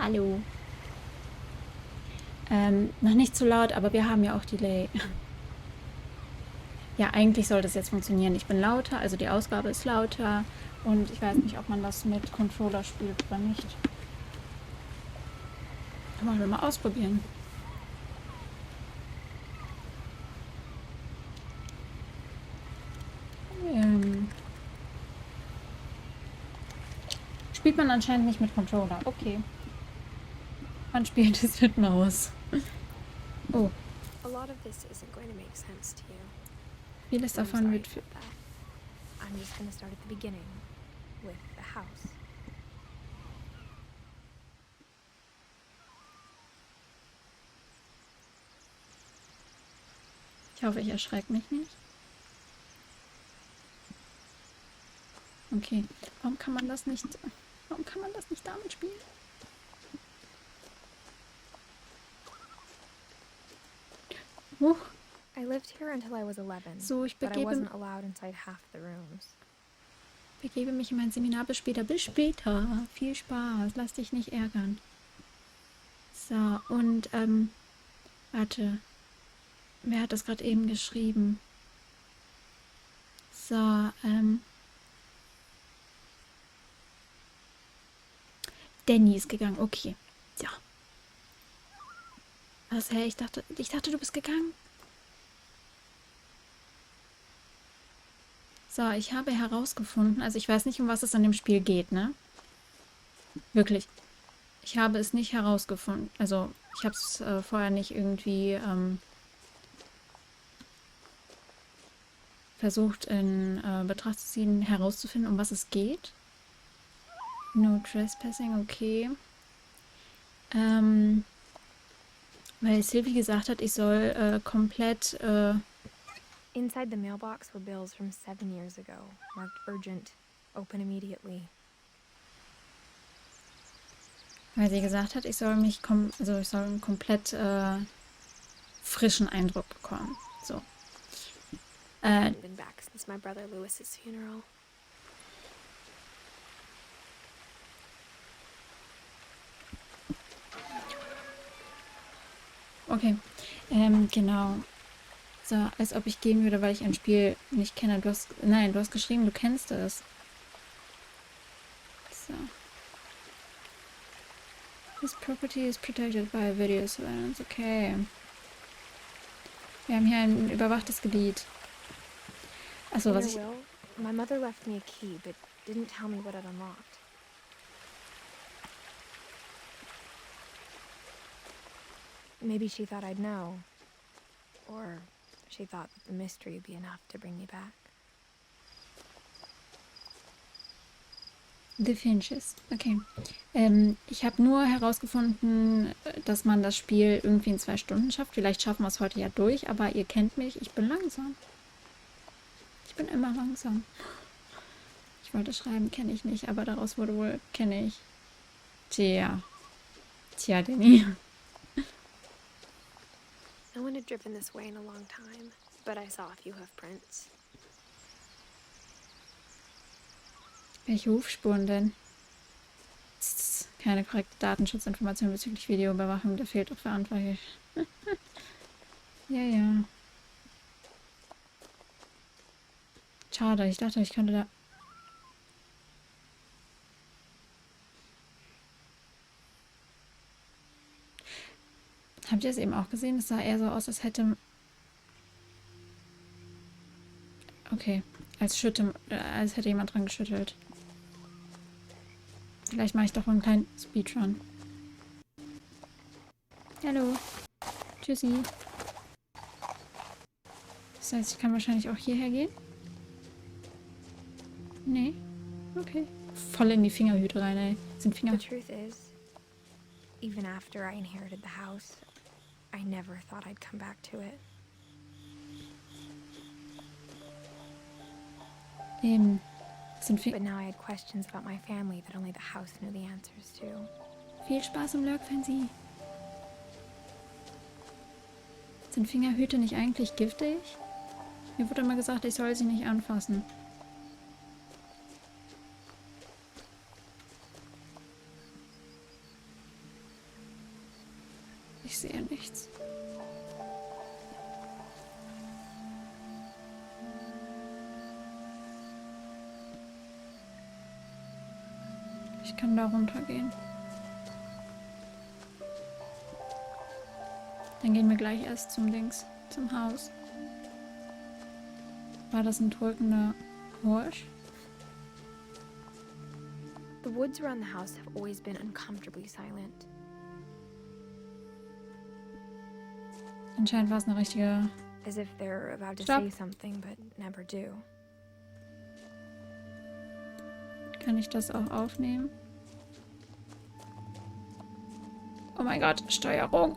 Hallo. Noch nicht zu laut, aber wir haben ja auch Delay. Ja, eigentlich sollte es jetzt funktionieren. Ich bin lauter, also die Ausgabe ist lauter. Und ich weiß nicht, ob man das mit Controller spielt oder nicht. Wollen wir mal ausprobieren. Spielt man anscheinend nicht mit Controller. Okay. Man spielt es mit Maus. Oh. A lot of this isn't going to make sense to you. Vieles I'm davon sorry wird für... about that. I'm just going to start at the beginning with the house. Ich hoffe, ich erschrecke mich nicht. Okay. Warum kann man das nicht damit spielen? I lived here until I was 11, So, ich but I wasn't allowed inside half the rooms. begebe mich in mein Seminar. Bis später. Bis später. Viel Spaß. Lass dich nicht ärgern. So, und, warte. Wer hat das gerade eben geschrieben? So, Danny ist gegangen. Okay. Ja. Was, hä? Ich dachte, du bist gegangen. So, ich habe herausgefunden, also ich weiß nicht, um was es an dem Spiel geht, ne? Wirklich. Ich habe es nicht herausgefunden. Also, ich habe es vorher nicht irgendwie versucht in Betracht zu ziehen, herauszufinden, um was es geht. No trespassing, okay. Weil Sylvie gesagt hat, ich soll komplett... Inside the mailbox were bills from 7 years ago, marked urgent, open immediately. Weil sie gesagt hat, ich soll mich ich soll einen komplett frischen Eindruck bekommen. So. I haven't been back since my brother Lewis's funeral. Okay. Genau. So, als ob ich gehen würde, weil ich ein Spiel nicht kenne. Du hast geschrieben, du kennst es. So. This property is protected by video surveillance. Okay. Wir haben hier ein überwachtes Gebiet. Achso, In was her ich... will, my mother left me a key, but didn't tell me what it unlocked. Maybe she thought I'd know. Or she thought that the mystery would be enough to bring me back. The Finches. Okay. Ich habe nur herausgefunden, dass man das Spiel irgendwie in 2 Stunden schafft. Vielleicht schaffen wir es heute ja durch, aber ihr kennt mich, ich bin langsam. Ich bin immer langsam. Ich wollte schreiben, kenne ich nicht, aber daraus wurde wohl, kenne ich. Tja. Tja, Danny. No one had driven this way in a long time, but I saw a few hoof prints. Welche Hufspuren denn? Keine korrekte Datenschutzinformation bezüglich Videoüberwachung, da fehlt doch verantwortlich. Ja, ja. Schade, ich dachte, ich könnte da... Habt ihr es eben auch gesehen? Es sah eher so aus, als hätte... Okay, als hätte jemand dran geschüttelt. Vielleicht mache ich doch einen kleinen Speedrun. Hallo. Tschüssi. Das heißt, ich kann wahrscheinlich auch hierher gehen? Nee. Okay. Voll in die Fingerhüte rein, ey. Sind Finger... The truth is, even after I inherited the house, I never thought I'd come back to it. Sind But now I had questions about my family that only the house knew the answers to. Viel Spaß im Lurk-Fancy. Sind Fingerhüte nicht eigentlich giftig? Mir wurde immer gesagt, ich soll sie nicht anfassen. sehe nichts. Ich kann da runtergehen. Dann gehen wir gleich erst zum Haus. War das ein drückender Horsch? The woods around the house have always been uncomfortably silent. Anscheinend war es eine richtige... As if they're about to Stop. say something but never do. Kann ich das auch aufnehmen? Oh mein Gott, Steuerung.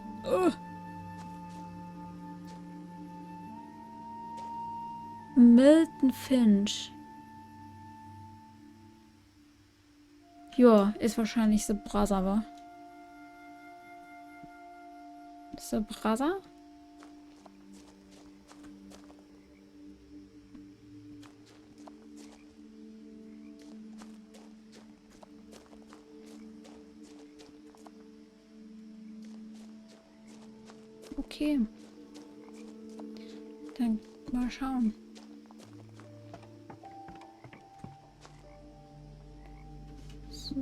Milton Finch. Ja, ist wahrscheinlich The Brother, wa? The Brother? Okay. Dann mal schauen. So.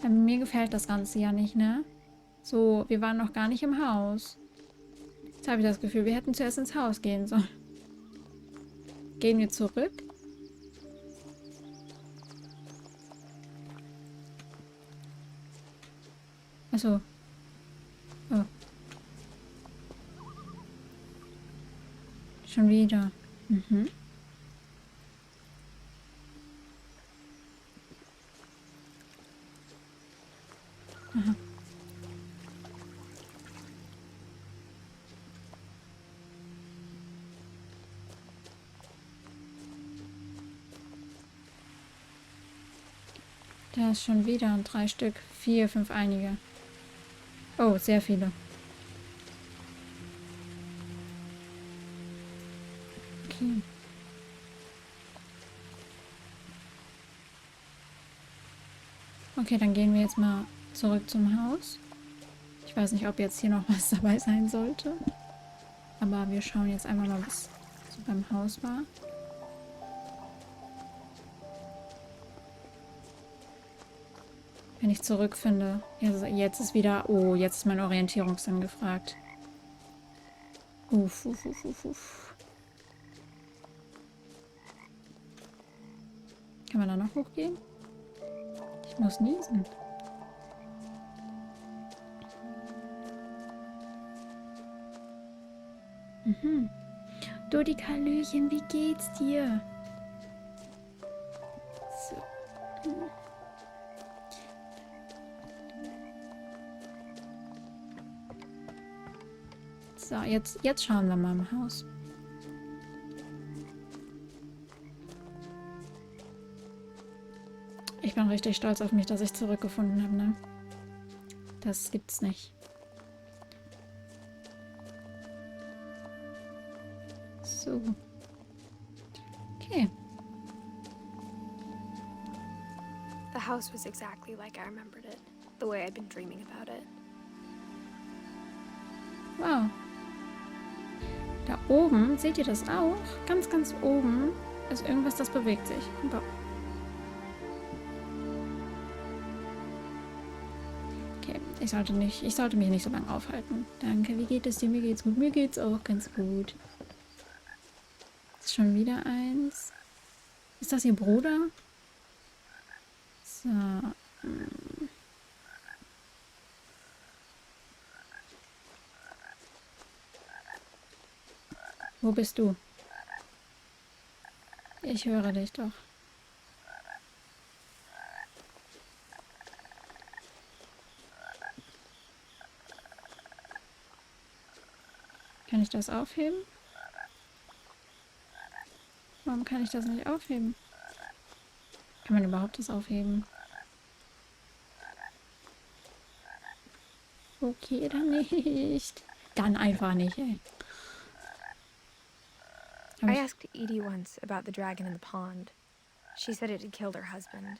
Mir gefällt das Ganze ja nicht, ne? So, wir waren noch gar nicht im Haus. Jetzt habe ich das Gefühl, wir hätten zuerst ins Haus gehen sollen. Gehen wir zurück? Achso. Oh. Schon wieder. Mhm. Aha. Da ist schon wieder 3 Stück. 4, 5 einige. Oh, sehr viele. Okay. Okay, dann gehen wir jetzt mal zurück zum Haus. Ich weiß nicht, ob jetzt hier noch was dabei sein sollte. Aber wir schauen jetzt einfach mal, was so beim Haus war. Wenn ich zurückfinde. Jetzt ist wieder... Oh, jetzt ist mein Orientierungssinn gefragt. Uff. Kann man da noch hochgehen? Ich muss niesen. Mhm. Dodi Hallöchen, wie geht's dir? So. So, jetzt schauen wir mal im Haus. Ich bin richtig stolz auf mich, dass ich zurückgefunden habe, ne? Das gibt's nicht. So. Okay. The house was exactly like I remembered it, the way I'd been dreaming about it. Wow. Da oben, seht ihr das auch? Ganz, ganz oben ist irgendwas, das bewegt sich. Wow. Okay, ich sollte mich nicht so lange aufhalten. Danke, wie geht es dir? Mir geht's gut. Mir geht's auch ganz gut. Ist schon wieder eins. Ist das ihr Bruder? So. Wo bist du? Ich höre dich doch. Kann ich das aufheben? Warum kann ich das nicht aufheben? Kann man überhaupt das aufheben? Okay, dann nicht. Dann einfach nicht, ey. I asked Edie once about the dragon in the pond. She said it had killed her husband.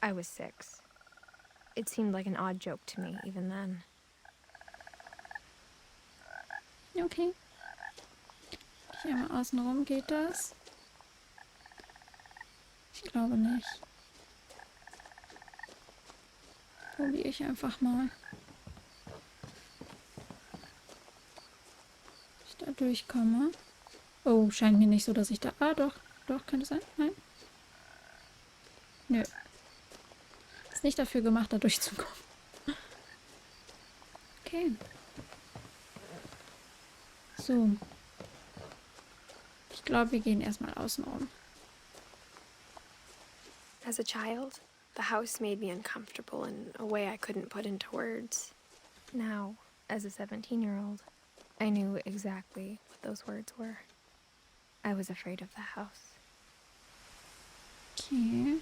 I was 6. It seemed like an odd joke to me, even then. Okay. Hier einmal außen rum, geht das? Ich glaube nicht. Probiere ich einfach mal. Ob ich da durchkomme. Oh, scheint mir nicht so, dass ich da... Ah, doch. Doch, könnte sein. Nein. Nö. Ist nicht dafür gemacht, da durchzukommen. Okay. So. Ich glaube, wir gehen erstmal außen rum. As a child, the house made me uncomfortable in a way I couldn't put into words. Now, as a 17-year-old, I knew exactly what those words were. I was afraid of the house. Okay.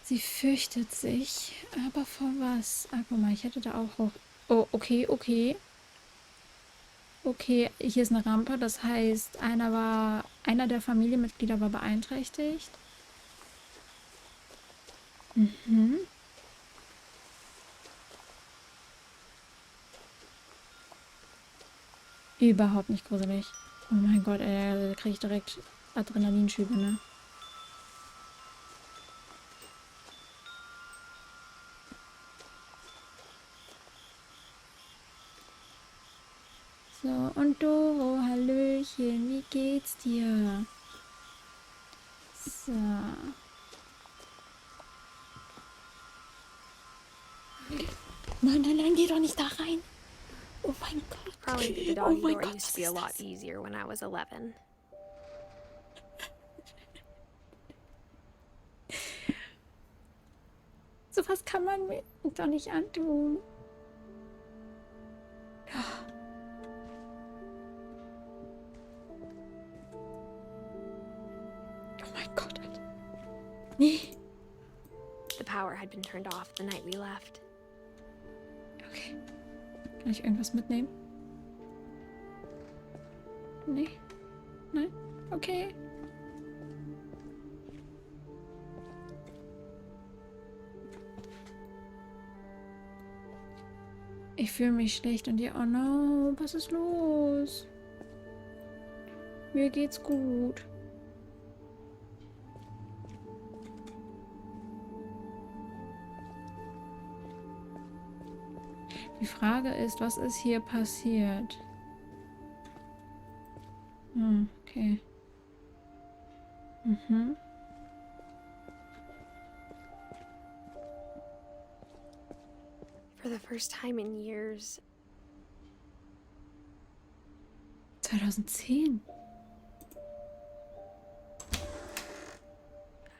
Sie fürchtet sich. Aber vor was? Ah, guck mal, ich hätte da auch hoch... Oh, okay, okay. Okay, hier ist eine Rampe. Das heißt, einer der Familienmitglieder war beeinträchtigt. Mhm. Überhaupt nicht gruselig. Oh mein Gott, da kriege ich direkt Adrenalinschübe, ne? So, und Doro, hallöchen, wie geht's dir? So. Nein, nein, nein, geh doch nicht da rein. Oh mein Gott. Crawling through the Oh doggy mein door Gott, used was to be a ist lot das? easier when I was 11. Sowas kann man mir doch nicht antun. Oh mein Gott. Nee. The power had been turned off the night we left. Okay. Kann ich irgendwas mitnehmen? Nee. Nein? Okay. Ich fühle mich schlecht und ihr, oh no, was ist los? Mir geht's gut. Die Frage ist, was ist hier passiert? Okay. Mhm. For the first time in years, 2010.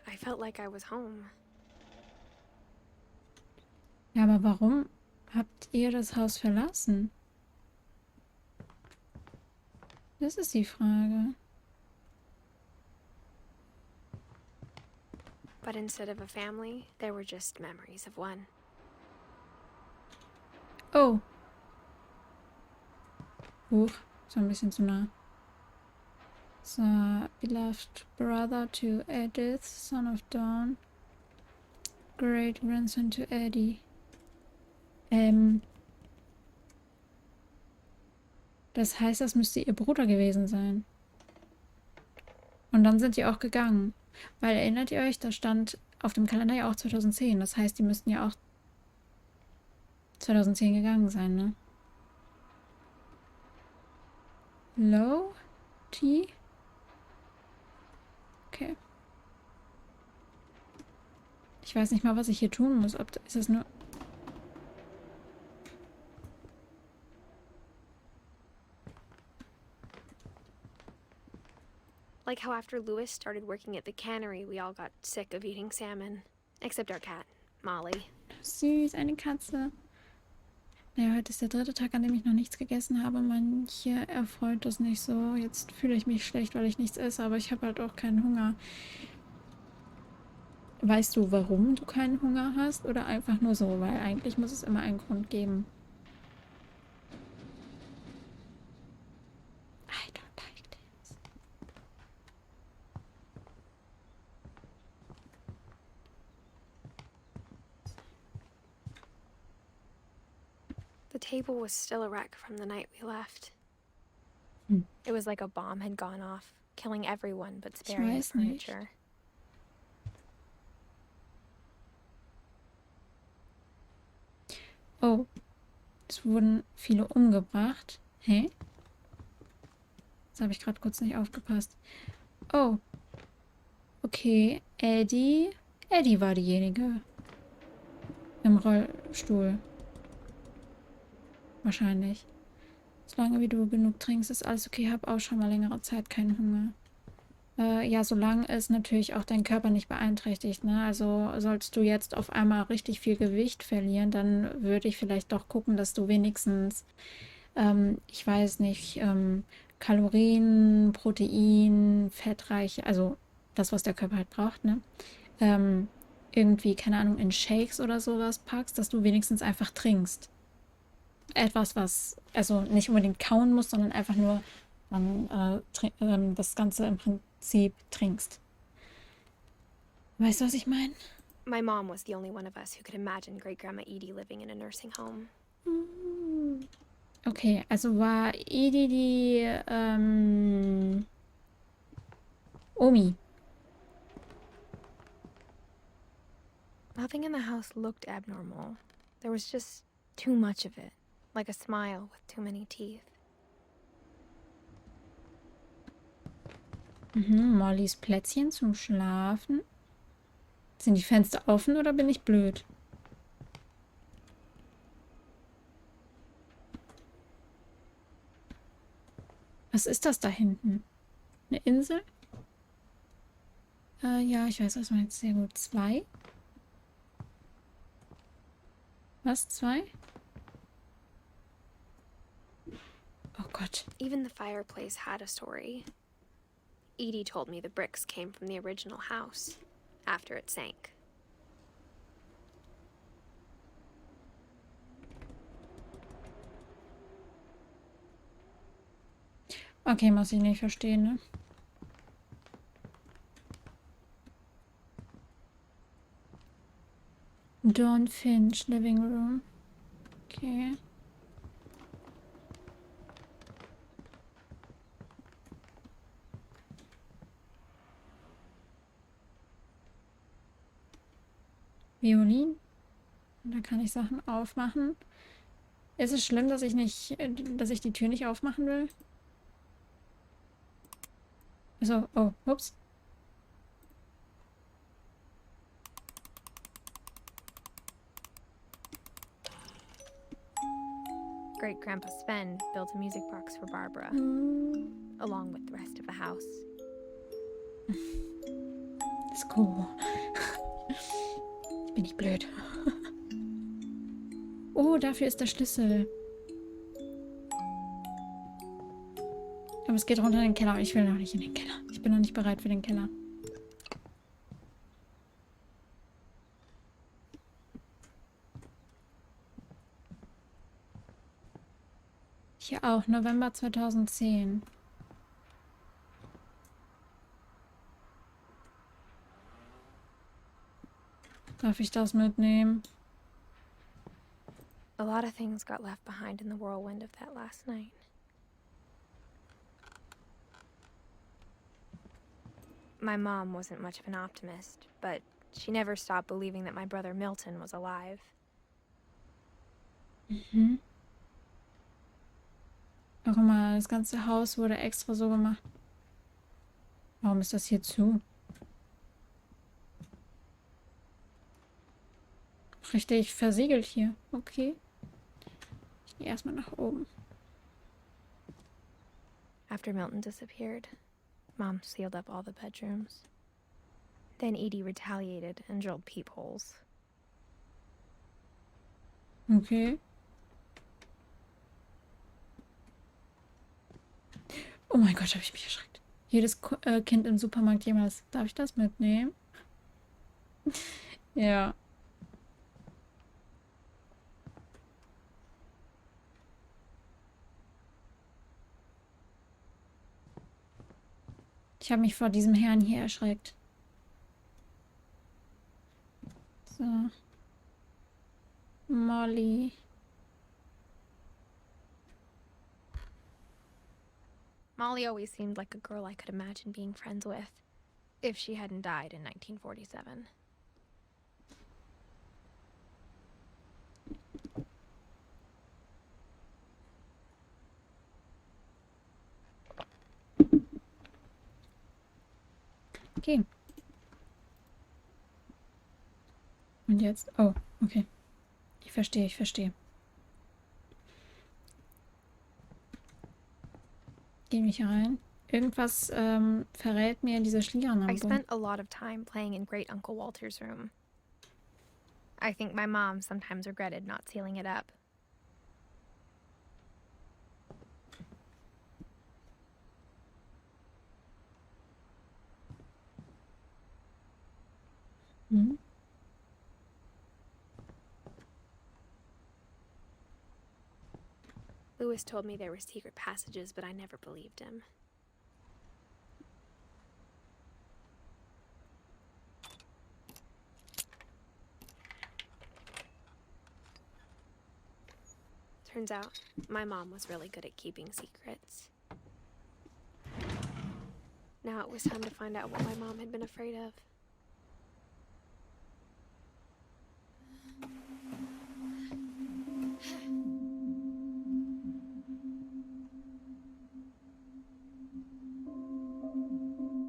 I felt like I was home. Ja, aber warum habt ihr das Haus verlassen? Das ist die Frage. But instead of a family, there were just memories of one. Oh. Huch, so ein bisschen zu nah. So, beloved brother to Edith, son of Dawn. Great grandson to Eddie. Das heißt, das müsste ihr Bruder gewesen sein. Und dann sind die auch gegangen. Weil, erinnert ihr euch, da stand auf dem Kalender ja auch 2010. Das heißt, die müssten ja auch 2010 gegangen sein, ne? Low? T? Okay. Ich weiß nicht mal, was ich hier tun muss. Ist das nur... Like how after Lewis started working at the cannery, we all got sick of eating salmon. Except our cat, Molly. Süß, eine Katze. Naja, heute ist der 3. Tag, an dem ich noch nichts gegessen habe. Manche erfreut das nicht so. Jetzt fühle ich mich schlecht, weil ich nichts esse, aber ich habe halt auch keinen Hunger. Weißt du, warum du keinen Hunger hast? Oder einfach nur so? Weil eigentlich muss es immer einen Grund geben. I don't like this. The table was still a wreck from the night we left. Hm. It was like a bomb had gone off, killing everyone but Ich sparing the weiß nicht. furniture. Oh, es wurden viele umgebracht. Hä? Das habe ich gerade kurz nicht aufgepasst. Oh, okay. Eddie. Eddie war diejenige. Im Rollstuhl. Wahrscheinlich. Solange wie du genug trinkst, ist alles okay. Hab auch schon mal längere Zeit keinen Hunger. Ja, solange es natürlich auch deinen Körper nicht beeinträchtigt, ne? Also solltest du jetzt auf einmal richtig viel Gewicht verlieren, dann würde ich vielleicht doch gucken, dass du wenigstens, ich weiß nicht, Kalorien, Protein, fettreich, also das, was der Körper halt braucht, ne? Irgendwie, keine Ahnung, in Shakes oder sowas packst, dass du wenigstens einfach trinkst. Etwas, was, also nicht unbedingt kauen muss, sondern einfach nur dann das Ganze im Prinzip trinkst. Weißt du, was ich meine? My mom was the only one of us who could imagine Great Grandma Edie living in a nursing home. Okay, also war Edie die Omi. Nothing in the house looked abnormal. There was just too much of it, like a smile with too many teeth. Mollys Plätzchen zum Schlafen. Sind die Fenster offen oder bin ich blöd? Was ist das da hinten? Eine Insel? Ja, ich weiß, was man jetzt sehr gut. 2? Was? 2? Oh Gott. Even the fireplace had a story. Edie told me the bricks came from the original house, after it sank. Okay, muss ich nicht verstehen, ne? Dawn Finch, Living Room. Okay. Violin. Da kann ich Sachen aufmachen. Ist es schlimm, dass ich die Tür nicht aufmachen will? Also, oh, ups. Great Grandpa Sven built a music box for Barbara, along with the rest of the house. Ist cool. Ich bin nicht blöd. Oh, dafür ist der Schlüssel. Aber es geht runter in den Keller. Ich will noch nicht in den Keller. Ich bin noch nicht bereit für den Keller. Hier auch, November 2010. Darf ich das mitnehmen? A lot of things got left behind in the whirlwind of that last night. My mom wasn't much of an optimist, but she never stopped believing that my brother Milton was alive. Auch immer, das ganze Haus wurde extra so gemacht. Warum ist das hier zu? Richtig versiegelt hier. Okay. Ich gehe erstmal nach oben. After Milton disappeared, Mom sealed up all the bedrooms. Then Edie retaliated and drilled peepholes. Okay. Oh mein Gott, habe ich mich erschreckt. Jedes Kind im Supermarkt jemals. Darf ich das mitnehmen? Ja. Ich habe mich vor diesem Herrn hier erschreckt. So. Molly. Molly always seemed like a girl I could imagine being friends with, if she hadn't died in 1947. Okay. Und jetzt? Oh, okay. Ich verstehe, ich verstehe. Geh mich rein. Irgendwas verrät mir diese I Schlieranlage. spent a lot of time playing in Great Uncle Walter's room. I think my mom sometimes regretted not sealing it up. Hm? Lewis told me there were secret passages, but I never believed him. Turns out, my mom was really good at keeping secrets. Now it was time to find out what my mom had been afraid of.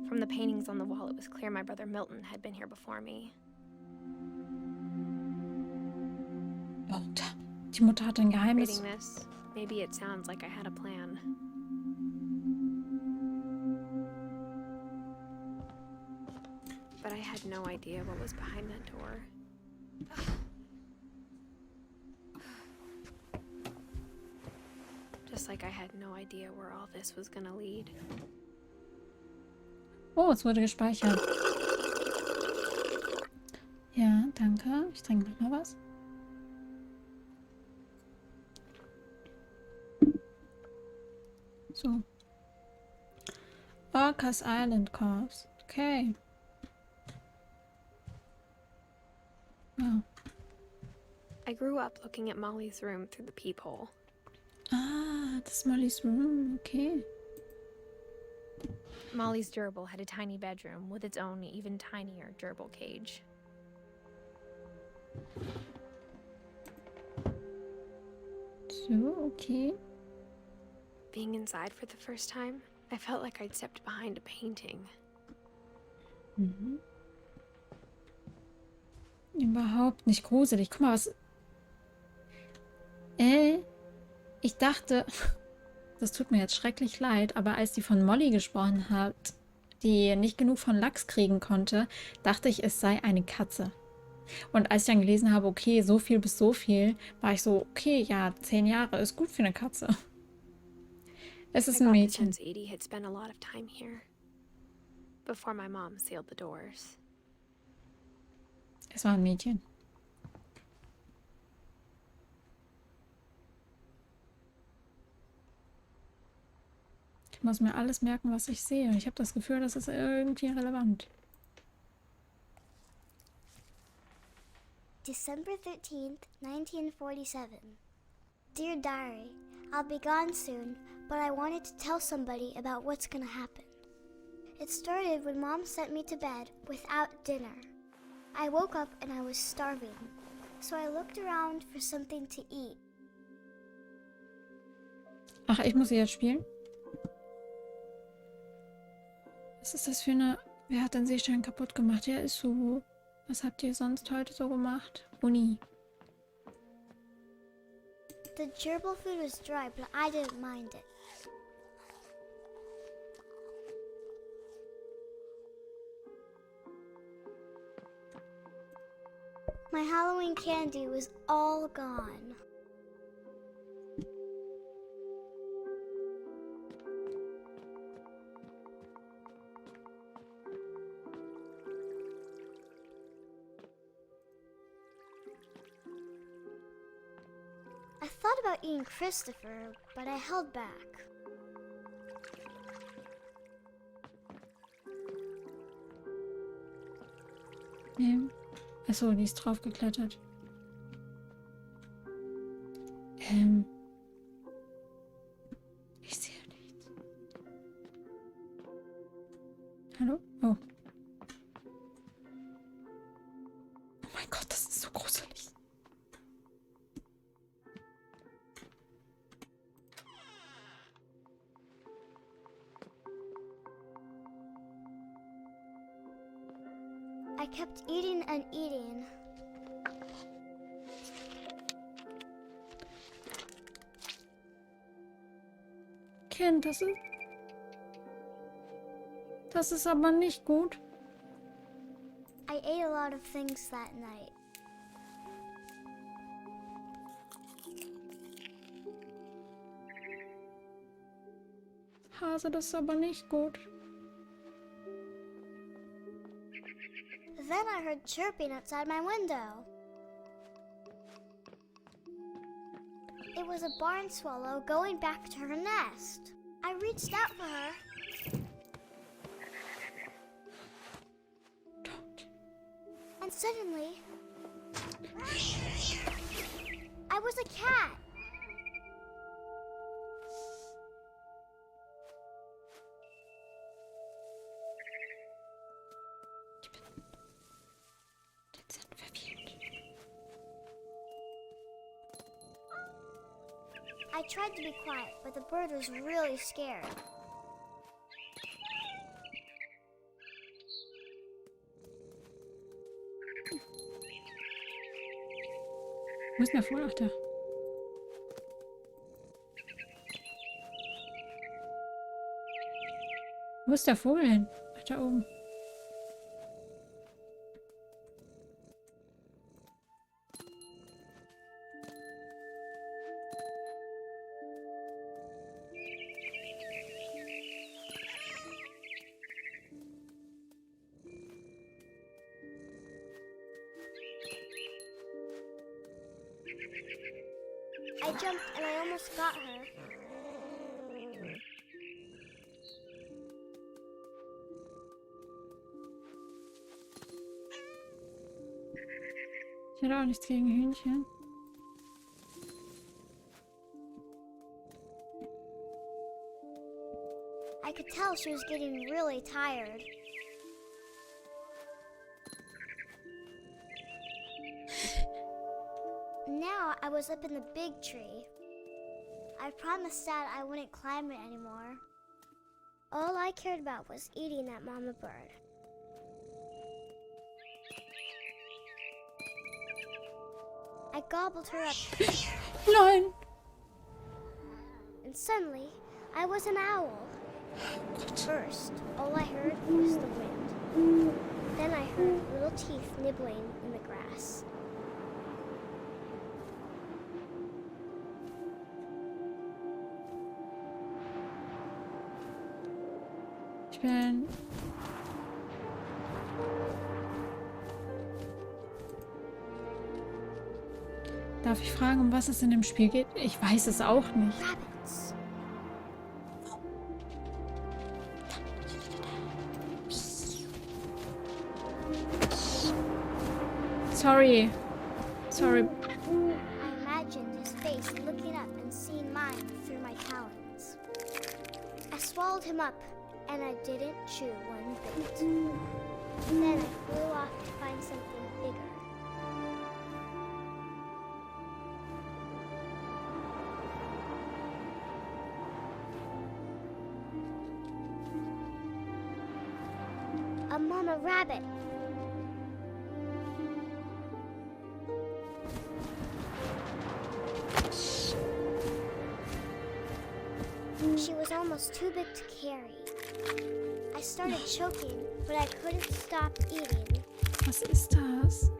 From the paintings on the wall, it was clear my brother Milton had been here before me. Mutter. Die Mutter hat ein Geheimnis. Reading this, maybe it sounds like I had a plan. But I had no idea what was behind that door. Just like I had no idea where all this was gonna lead. Oh, es wurde gespeichert. Ja, danke. Ich trinke noch mal was. So. Orcas Island Corps. Okay. Wow. I grew up looking at Molly's room through the peephole. Ah, das ist Mollys Room. Okay. Molly's gerbil had a tiny bedroom with its own even tinier gerbil cage. So, okay. Being inside for the first time, I felt like I'd stepped behind a painting. Mhm. Überhaupt nicht gruselig. Guck mal, was... Ich dachte... Das tut mir jetzt schrecklich leid, aber als die von Molly gesprochen hat, die nicht genug von Lachs kriegen konnte, dachte ich, es sei eine Katze. Und als ich dann gelesen habe, okay, so viel bis so viel, war ich so, okay, ja, 10 Jahre ist gut für eine Katze. Es ist I ein got the Mädchen. sense Edie had spent a lot of time here. Before my mom sealed the doors. Es war ein Mädchen. Ich muss mir alles merken, was ich sehe. Ich habe das Gefühl, das ist irgendwie relevant. December 13th, 1947. Dear Diary, I'll be gone soon, but I wanted to tell somebody about what's gonna happen. It started when Mom sent me to bed without dinner. I woke up and I was starving, so I looked around for something to eat. Ach, ich muss sie jetzt spielen? Was ist das für eine... Wer hat den Seestern kaputt gemacht? Ja, ist so... Was habt ihr sonst heute so gemacht? Uni. The gerbil food was dry, but I didn't mind it. My Halloween candy was all gone. I thought about eating Christopher, but I held back. Nee. Achso, die ist drauf geklettert. Ich sehe nichts. Hallo? Oh. Oh mein Gott, das ist so gruselig. I kept eating and eating. Kind, das ist aber nicht gut. I ate a lot of things that night. Hase, das ist aber nicht gut. Then I heard chirping outside my window. It was a barn swallow going back to her nest. I reached out for her. Don't. And suddenly, I was a cat. Dezent verwirrt. I tried to be quiet, but the bird was really scared. Wo ist denn der Vogel? Ach, da. Wo ist der Vogel hin? Ach, da oben. I jumped and I almost got her. Ich hätte auch nichts gegen Hühnchen. I could tell she was getting really tired. Now I was up in the big tree. I promised Dad I wouldn't climb it anymore. All I cared about was eating that mama bird. I gobbled her up, Nein! and suddenly I was an owl. First, all I heard was the wind. Then I heard little teeth nibbling in the grass. Ich bin... Darf ich fragen, um was es in dem Spiel geht? Ich weiß es auch nicht. Rabbits. Sorry. Sorry. I imagined his face looking up and seeing mine through my talons. I swallowed him up, and I didn't chew one bit. Then I flew off to find something bigger. A mama rabbit. She was almost too big to carry. I started choking, but I couldn't stop eating. Was ist das?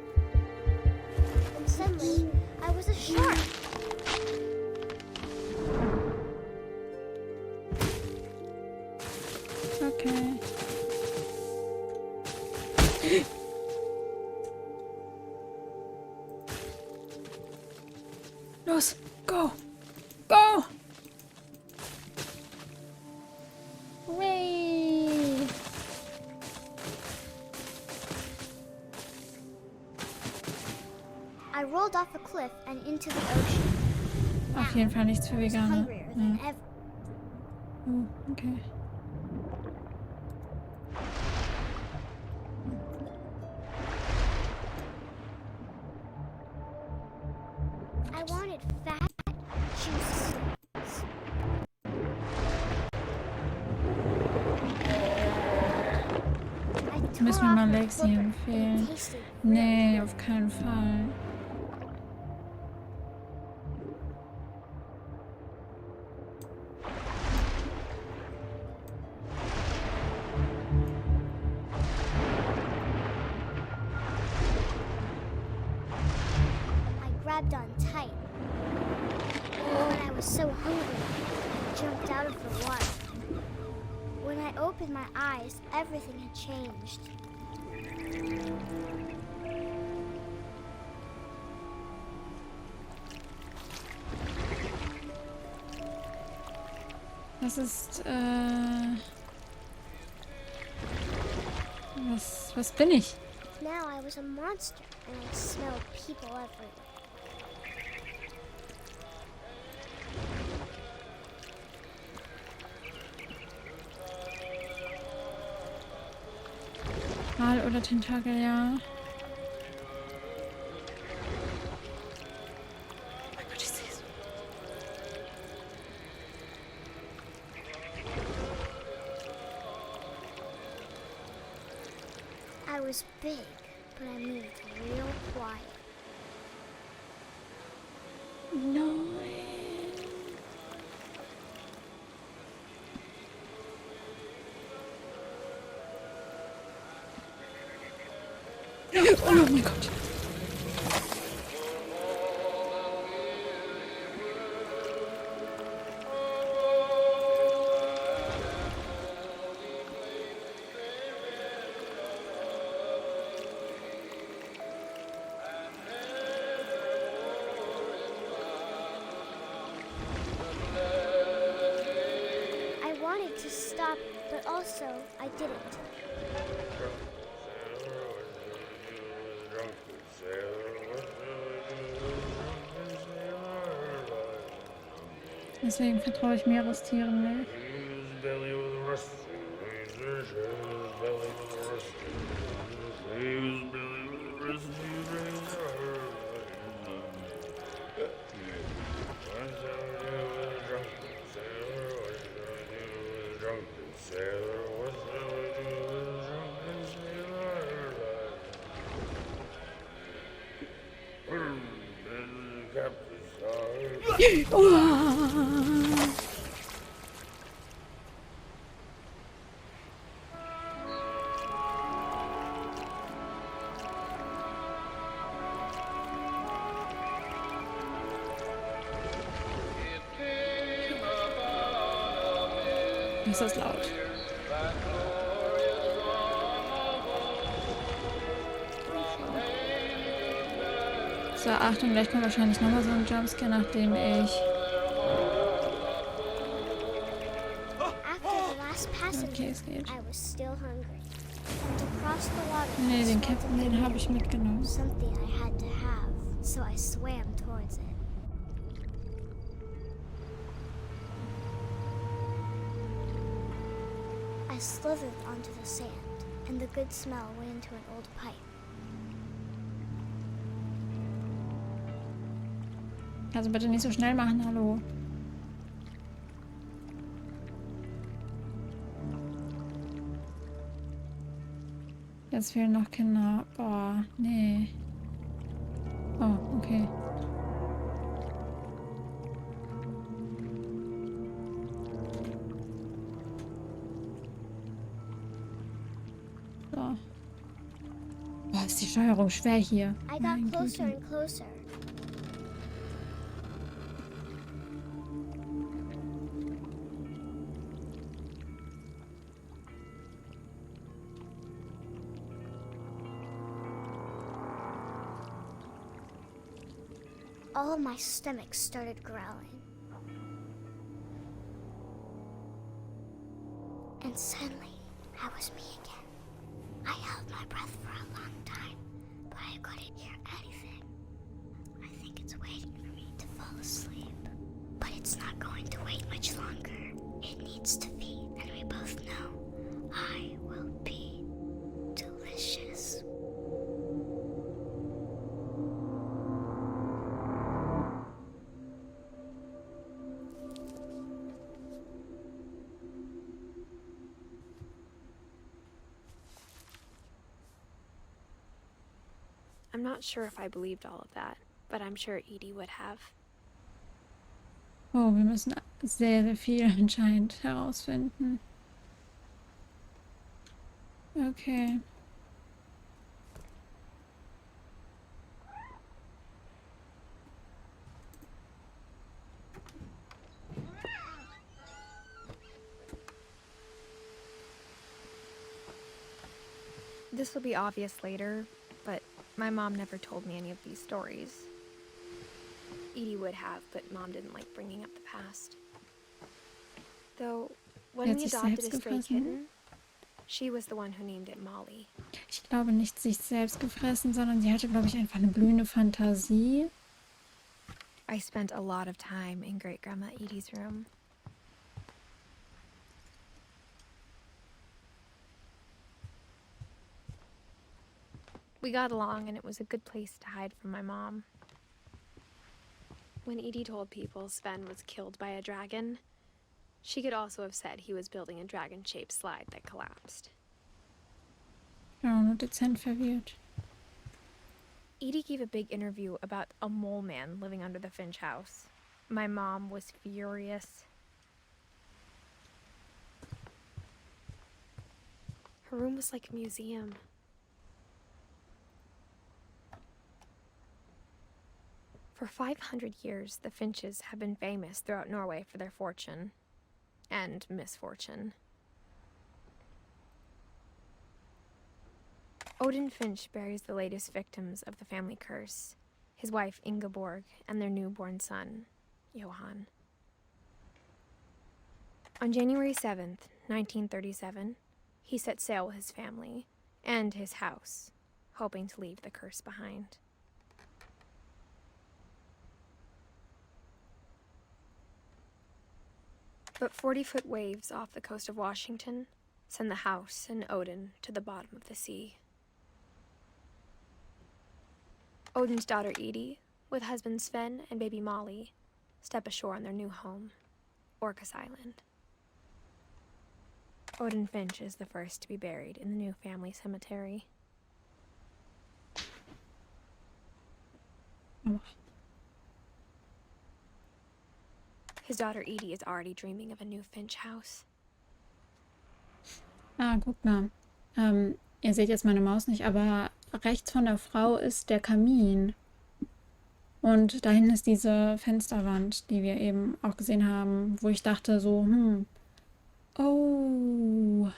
And suddenly, I was a shark. Okay. Los, go! Go! Whee! I rolled off a cliff and into the ocean. Auf jeden Fall nichts für I was Veganer. hungrier than Ja. ever. Oh, okay. wanted fat, juicy snacks. I tore Müssen wir off mal my Lexi flipper, and empfehlen. it tasted Nee, really auf keinen Fall. I grabbed on tight. When I was so hungry, I jumped out of the water. When I opened my eyes, everything had changed. Das ist, was bin ich? Now I was a monster, and I smelled people everywhere. Wal oder Tentakel, ja. Oh mein Gott, ich sehe es. I was big, but I moved real quiet. Nein. Oh mein Gott. I wanted to stop, but also I didn't. Deswegen vertraue ich Meerestieren nicht. Ist das laut? So, Achtung, gleich kommt wahrscheinlich nochmal so ein Jumpscare, nachdem ich... After the last passenger, Okay, es geht. I was still hungry. And to cross the water, Nee, I den spotted Captain, den habe ich mitgenommen. something I had to have, so I swam towards it. I slithered onto the sand, and the good smell went into an old pipe. Also bitte nicht so schnell machen, hallo. Jetzt fehlen noch Kinder. Boah, nee. Oh, okay. So. Boah, ist die Steuerung schwer hier. I got Mein closer Güte. and closer. All of my stomach started growling. And suddenly, I was me again. I held my breath for a long time, but I couldn't hear anything. I think it's waiting for me to fall asleep. But it's not going to wait much longer. It needs to feed, and we both know I will be delicious. I'm not sure if I believed all of that, but I'm sure Edie would have. Oh, wir müssen sehr, sehr viel anscheinend herausfinden. Okay. This will be obvious later, but my mom never told me any of these stories. Edie would have, but Mom didn't like bringing up the past. Though, Sie when hat we sich adopted selbst a stray gefressen. kitten, she was the one who named it Molly. Ich glaube nicht sich selbst gefressen, sondern sie hatte, glaube ich, einfach eine blühende Fantasie. I spent a lot of time in Great-Grandma Edie's room. We got along, and it was a good place to hide from my mom. When Edie told people Sven was killed by a dragon, she could also have said he was building a dragon-shaped slide that collapsed. Ja, nur dezent verwirrt. Edie gave a big interview about a mole man living under the Finch house. My mom was furious. Her room was like a museum. For 500 years, the Finches have been famous throughout Norway for their fortune and misfortune. Odin Finch buries the latest victims of the family curse, his wife Ingeborg and their newborn son, Johan. On January 7th, 1937, he set sail with his family and his house, hoping to leave the curse behind. But 40-foot waves off the coast of Washington send the house and Odin to the bottom of the sea. Odin's daughter Edie, with husband Sven and baby Molly, step ashore on their new home, Orcas Island. Odin Finch is the first to be buried in the new family cemetery. Oh. His daughter Edie is already dreaming of a new Finch house. Ah, guck mal. Ihr seht jetzt meine Maus nicht, aber rechts von der Frau ist der Kamin. Und dahin ist diese Fensterwand, die wir eben auch gesehen haben, wo ich dachte so, oh.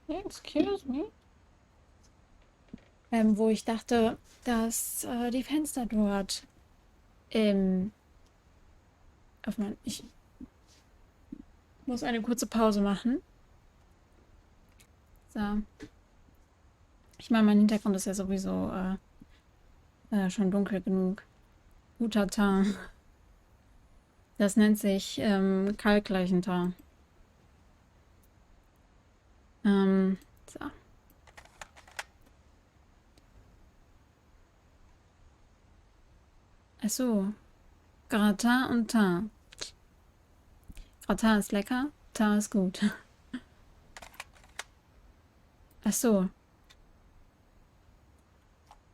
Excuse me. Wo ich dachte, dass die Fenster dort ich muss eine kurze Pause machen. So. Ich meine, mein Hintergrund ist ja sowieso schon dunkel genug. Guter Teint. Das nennt sich Kalkleichenteint. So. Achso. Gratin und Teint. Gratin ist lecker, Teint ist gut. Achso.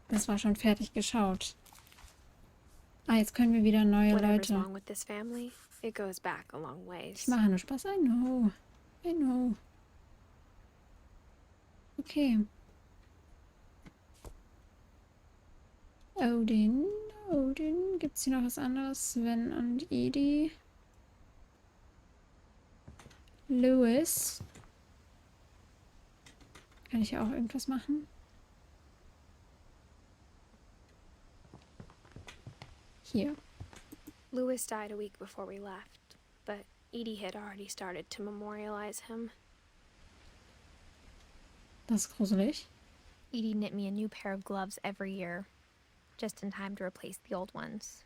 Das war schon fertig geschaut. Ah, jetzt können wir wieder neue Whatever's Leute. wrong with this family, it goes back a long ways. Ich mache nur Spaß. I know. I know. Okay. Odin. Odin. Gibt es hier noch was anderes? Sven und Edie. Louis. Kann ich hier auch irgendwas machen? Hier. Louis died a week before we left, but Edie had already started to memorialize him. Das ist gruselig. Edie knit me a new pair of gloves every year, just in time to replace the old ones.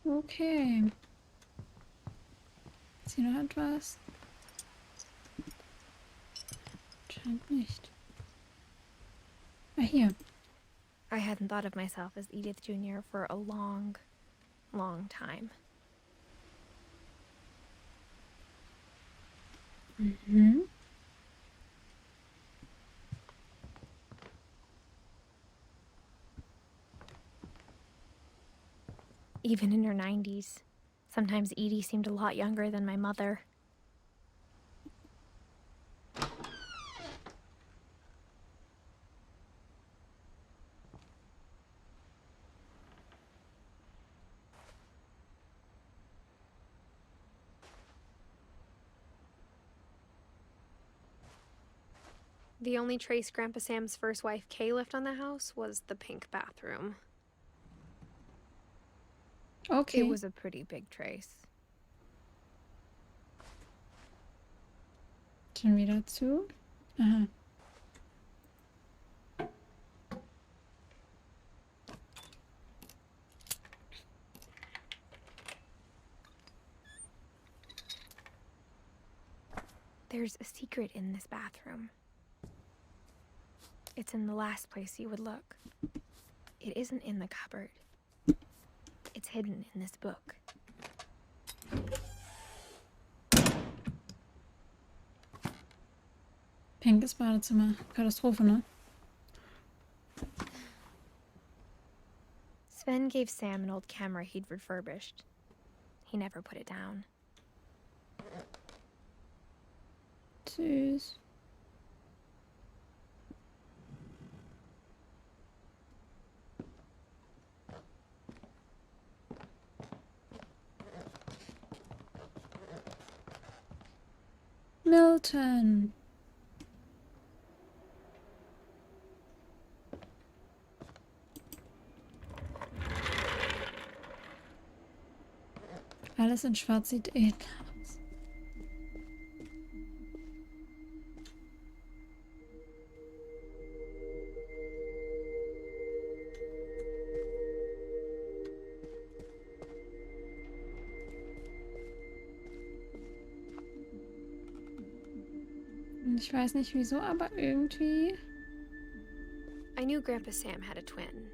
Okay. Ist hier noch etwas? Scheint nicht. Ah, hier. I hadn't thought of myself as Edith Jr. for a long, long time. Mhm. Even in her 90s. Sometimes Edie seemed a lot younger than my mother. The only trace Grandpa Sam's first wife, Kay, left on the house was the pink bathroom. Okay. It was a pretty big trace. Schon wieder zu. Aha. There's a secret in this bathroom. It's in the last place you would look. It isn't in the cupboard. It's hidden in this book. Pinkes Badezimmer. Katastrophe, ne? Sven gave Sam an old camera he'd refurbished. He never put it down. Süß. Milton. Alles in schwarz sieht edel aus. Ich weiß nicht wieso, aber irgendwie... I knew Grandpa Sam had a twin.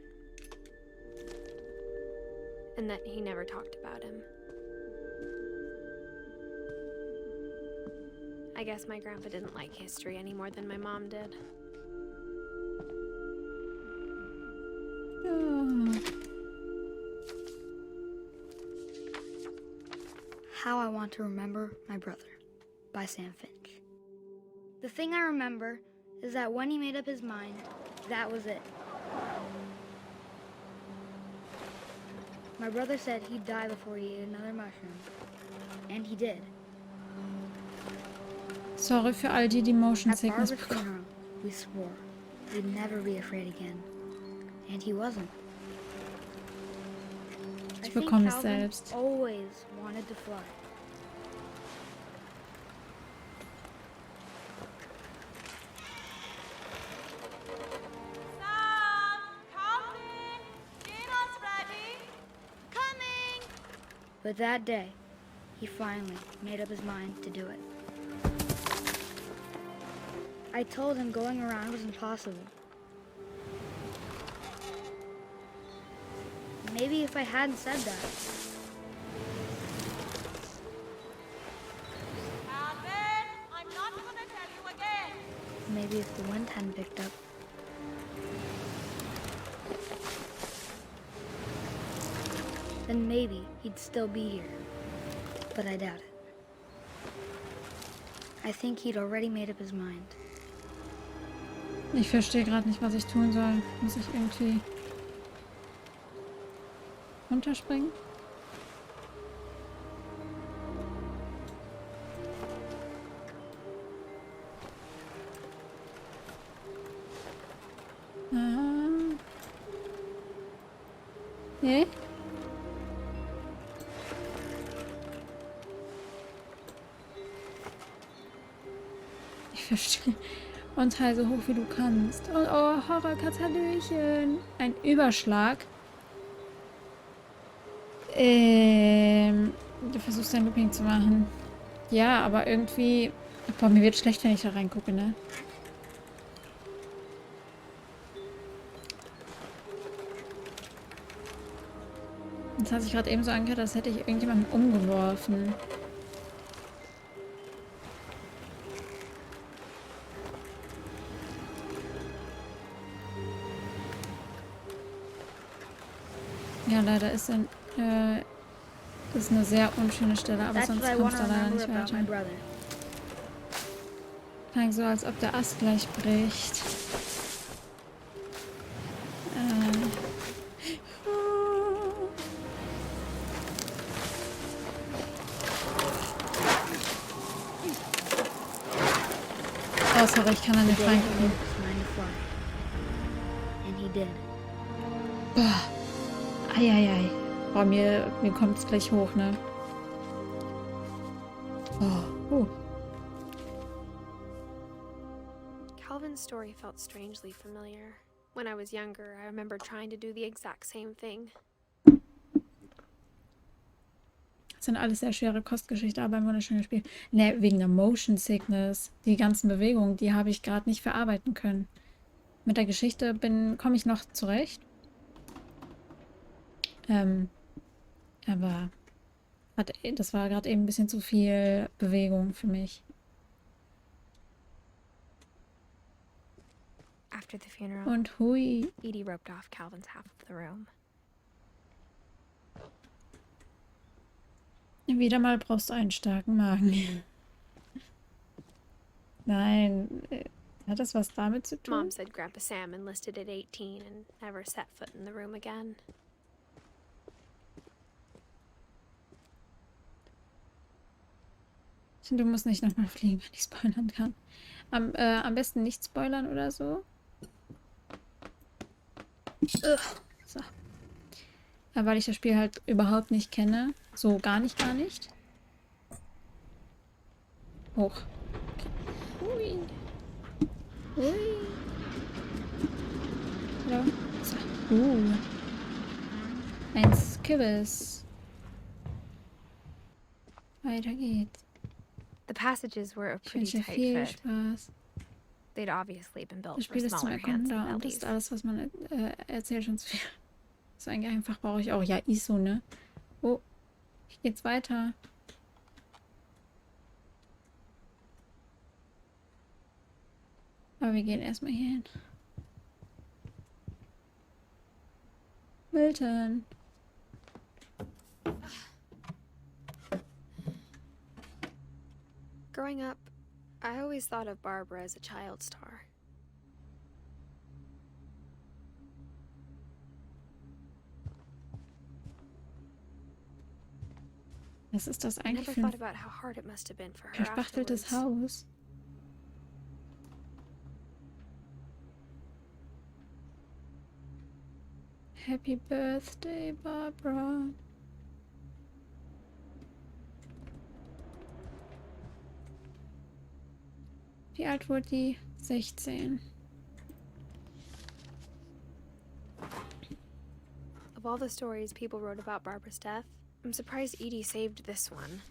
And that he never talked about him. I guess my grandpa didn't like history any more than my mom did. Oh. How I Want to Remember My Brother by Sam Finch. The thing I remember is that when he made up his mind, that was it. My brother said he'd die before he ate another mushroom. And he did. Sorry für all die Motion At Sickness Barbara's bekommen. funeral, we swore we'd never be afraid again. And he wasn't. I Ich think bekomme es Calvin selbst. always wanted to fly. But that day, he finally made up his mind to do it. I told him going around was impossible. Maybe if I hadn't said that. Calvin, I'm not gonna tell you again. Maybe if the wind hadn't picked up. Then maybe he'd still be here. But I doubt it. I think he'd already made up his mind. Ich verstehe gerade nicht, was ich tun soll. Muss ich irgendwie runterspringen? Nee? Ich verstehe. Und halt so hoch wie du kannst. Und oh, Horrorkatz, Hallöchen. Ein Überschlag. Du versuchst ein Looping zu machen. Ja, aber irgendwie... Boah, mir wird schlecht, wenn ich da reingucke, ne? Das hat sich gerade eben so angehört, als hätte ich irgendjemanden umgeworfen. Ja, leider ist das ist eine sehr unschöne Stelle, aber That's what sonst I kommst want du to da leider remember nicht about my weiter. brother. Klingt so, als ob der Ast gleich bricht. Oh, sorry, ich kann da nicht Day he reingucken. made his mind fly. And he did. Eieiei. Boah, mir kommt es gleich hoch, ne? Oh. Calvin's story felt strangely familiar. When I was younger, I remember trying to do the exact same thing. Das sind alles sehr schwere Kostgeschichte, aber ein wunderschönes Spiel. Ne, wegen der Motion Sickness. Die ganzen Bewegungen, die habe ich gerade nicht verarbeiten können. Mit der Geschichte komme ich noch zurecht. Aber das war gerade eben ein bisschen zu viel Bewegung für mich. After the funeral, Und hui. Edie roped off Calvin's half of the room. Wieder mal brauchst du einen starken Magen. Nein. Hat das was damit zu tun? Mom said Grandpa Sam enlisted at 18 and never set foot in the room again. Du musst nicht nochmal fliegen, wenn ich spoilern kann. Am besten nicht spoilern oder so. So. Aber weil ich das Spiel halt überhaupt nicht kenne. So gar nicht. Hoch. Okay. Hui. Ja. So. Ein Skibbes. Weiter geht's. The passages were a Ich pretty wünsche tight viel fit. Spaß. They'd obviously been built Das for Spiel ist zum smaller Erkunden hands than da und das ist bellies. alles, was man erzählt, schon zu viel. So ein Geheimfach brauche ich auch. Ja, ISO, ne? Oh, hier geht's weiter. Aber wir gehen erstmal hier hin. Milton. Growing up, I always thought of Barbara as a child star. Was ist das I eigentlich never für thought ein about how hard it must have been for her verspachteltes afterwards. Haus? Happy Birthday, Barbara. Wie alt wurde die? 16. Of all the stories people wrote about Barbara's death, I'm surprised Edie saved this one.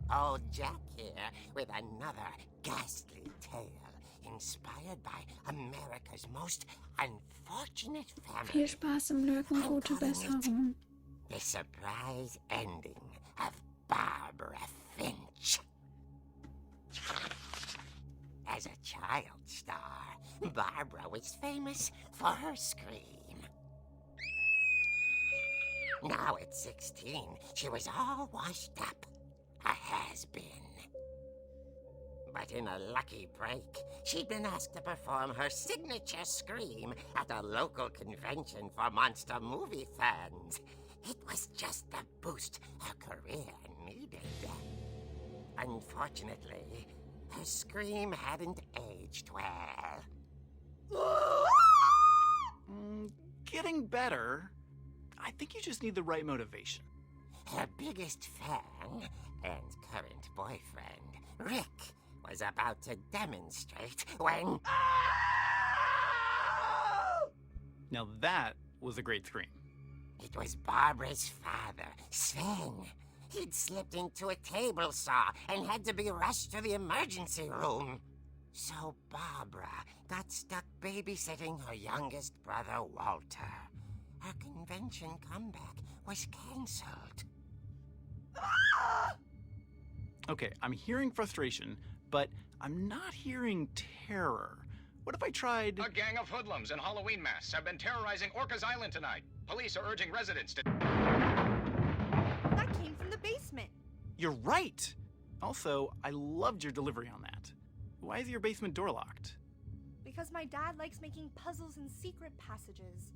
Old Jack here with another ghastly tale inspired by America's most unfortunate Viel family. Spaß im Löwen, gute Besserung. The surprise ending of Barbara Finch. As a child star, Barbara was famous for her scream. Now at 16, she was all washed up. A has-been. But in a lucky break, she'd been asked to perform her signature scream at a local convention for monster movie fans. It was just the boost her career needed. Unfortunately, her scream hadn't aged well. Getting better. I think you just need the right motivation. Her biggest fan and current boyfriend, Rick, was about to demonstrate when... Now that was a great scream. It was Barbara's father, Sven. He'd slipped into a table saw and had to be rushed to the emergency room. So Barbara got stuck babysitting her youngest brother, Walter. Her convention comeback was cancelled. Okay, I'm hearing frustration, but I'm not hearing terror. What if I tried... A gang of hoodlums in Halloween masks have been terrorizing Orcas Island tonight. Police are urging residents to... That came from the basement. You're right! Also, I loved your delivery on that. Why is your basement door locked? Because my dad likes making puzzles and secret passages.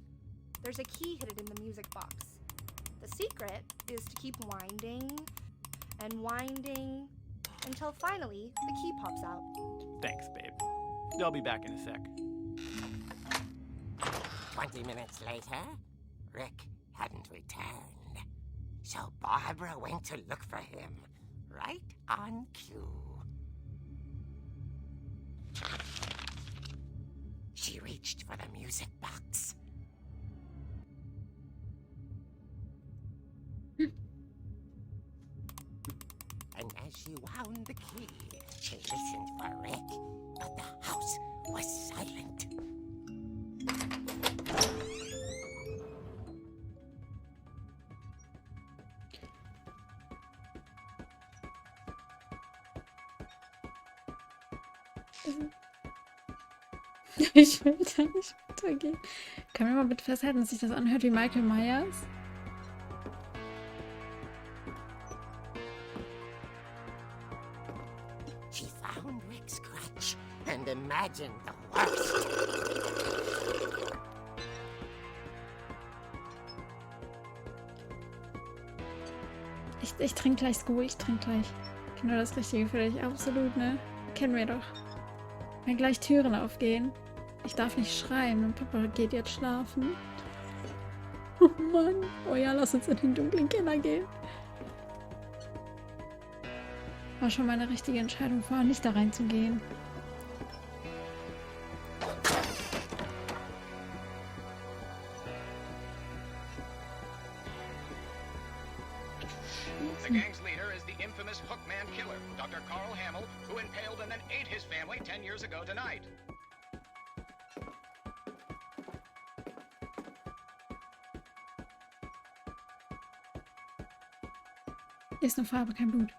There's a key hidden in the music box. The secret is to keep winding and winding until finally the key pops out. Thanks, babe. I'll be back in a sec. 20 minutes later, Rick hadn't returned. So Barbara went to look for him, right on cue. She reached for the music box. And as she wound the key, she listened for Rick, but the house was silent. Ich will da nicht weitergehen. Kann mir mal bitte festhalten, dass sich das anhört wie Michael Myers? She found Rick's crutch and imagined the worst. Ich trinke gleich Sko, ich trinke gleich. Genau das Richtige für dich, absolut, ne? Kennen wir doch. Wenn gleich Türen aufgehen. Ich darf nicht schreien und Papa geht jetzt schlafen. Oh Mann. Oh ja, lass uns in den dunklen Keller gehen. War schon meine richtige Entscheidung, vorher nicht da reinzugehen. The gang's leader is the infamous Hookman killer, Dr. Carl Hamill, who impaled and then ate his family 10 years ago tonight. Hier ist eine Farbe, kein Blut.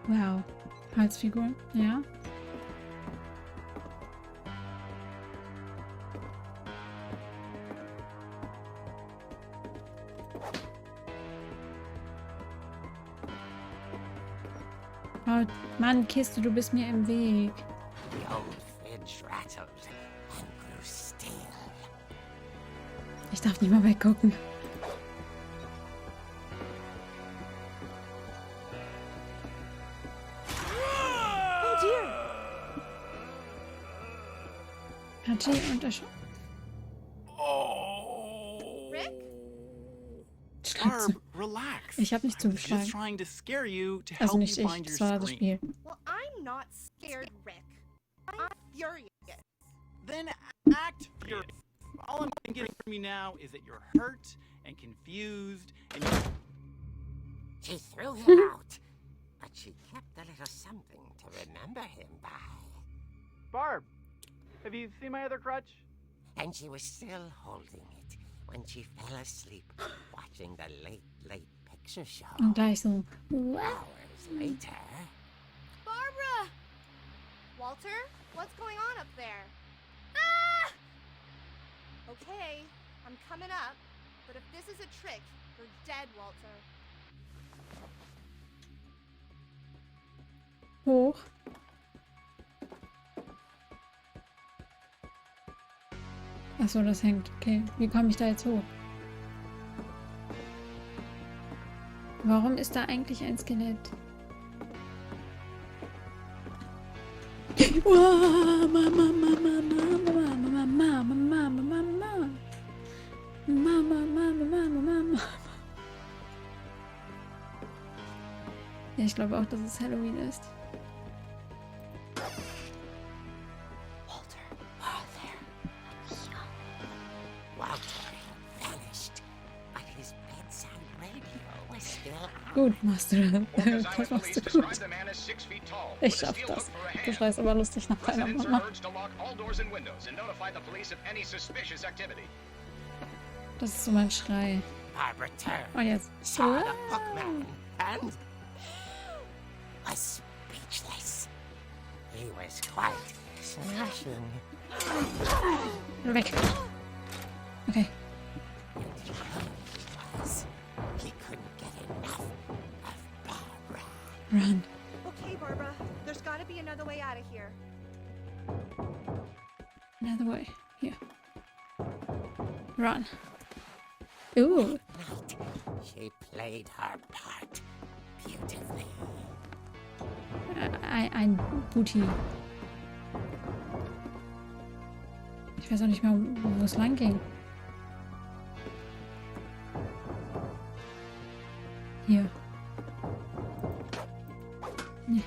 Wow. Halsfigur, ja. Oh, Mann, Kiste, du bist mir im Weg. The old fridge rattled and grew still. Ich darf nicht mal weggucken. Oh dear! Hachi und der Rick? Schnauze. Barb, relax. Ich habe nicht I was just zugeschlagen. trying to scare you to Also help nicht you ich, find das your war das scream. Spiel. Well, I'm not scared, Rick. I'm furious. Then act furious. All I'm getting from you now is that you're hurt and confused and you're... She threw him out, but she kept a little something to remember him by. Barb, have you seen my other crutch? And she was still holding it when she fell asleep watching the late picture show. Und gleich so. Wow. Hours later, Barbara! Walter, what's going on up there? Ah! Okay, I'm coming up, but if this is a trick, you're dead, Walter. Hoch. Achso, das hängt. Okay, wie komme ich da jetzt hoch? Warum ist da eigentlich ein Skelett? Uah, Mama, Mama, Mama, Mama, Mama, Mama, Mama. Mama, Mama, Mama, Mama. Ja, ich glaube auch, dass es Halloween ist. Walter had vanished, but his bedside radio was still on. Gut, machst du das. Orcas Das Island machst du police gut. described the man as 6 feet tall. Ich with a schaff steel das. hook for a Du hand. schreist aber lustig nach deiner Residents are Mama. urged to lock all doors and windows and notify the police of any suspicious activity. Das ist so mein Schrei. Barbara turned, Und jetzt. saw the bookman, and was speechless. He was quite smashing. Weg. Okay. He couldn't get enough of Barbara. Run. Okay, Barbara, there's gotta be another way out of here. Another way. Here. Run. Ooh. Night, she played her part beautifully. Ein Booty. Ich weiß auch nicht mehr, wo es lang ging. Hier. Nee.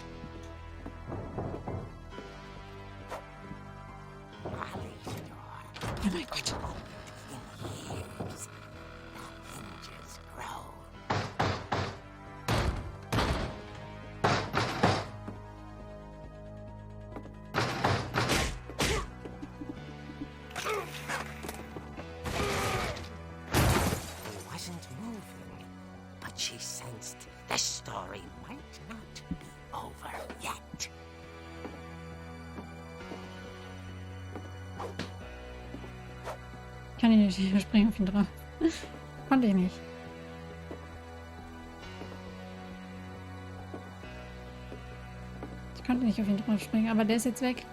Molly's door Oh mein Gott. in years. The hinges grow. He wasn't moving, but she sensed the story might not be over yet. Kann ich nicht überspringen auf ihn drauf. Konnte ich nicht. Ich konnte nicht auf ihn drauf springen, aber der ist jetzt weg.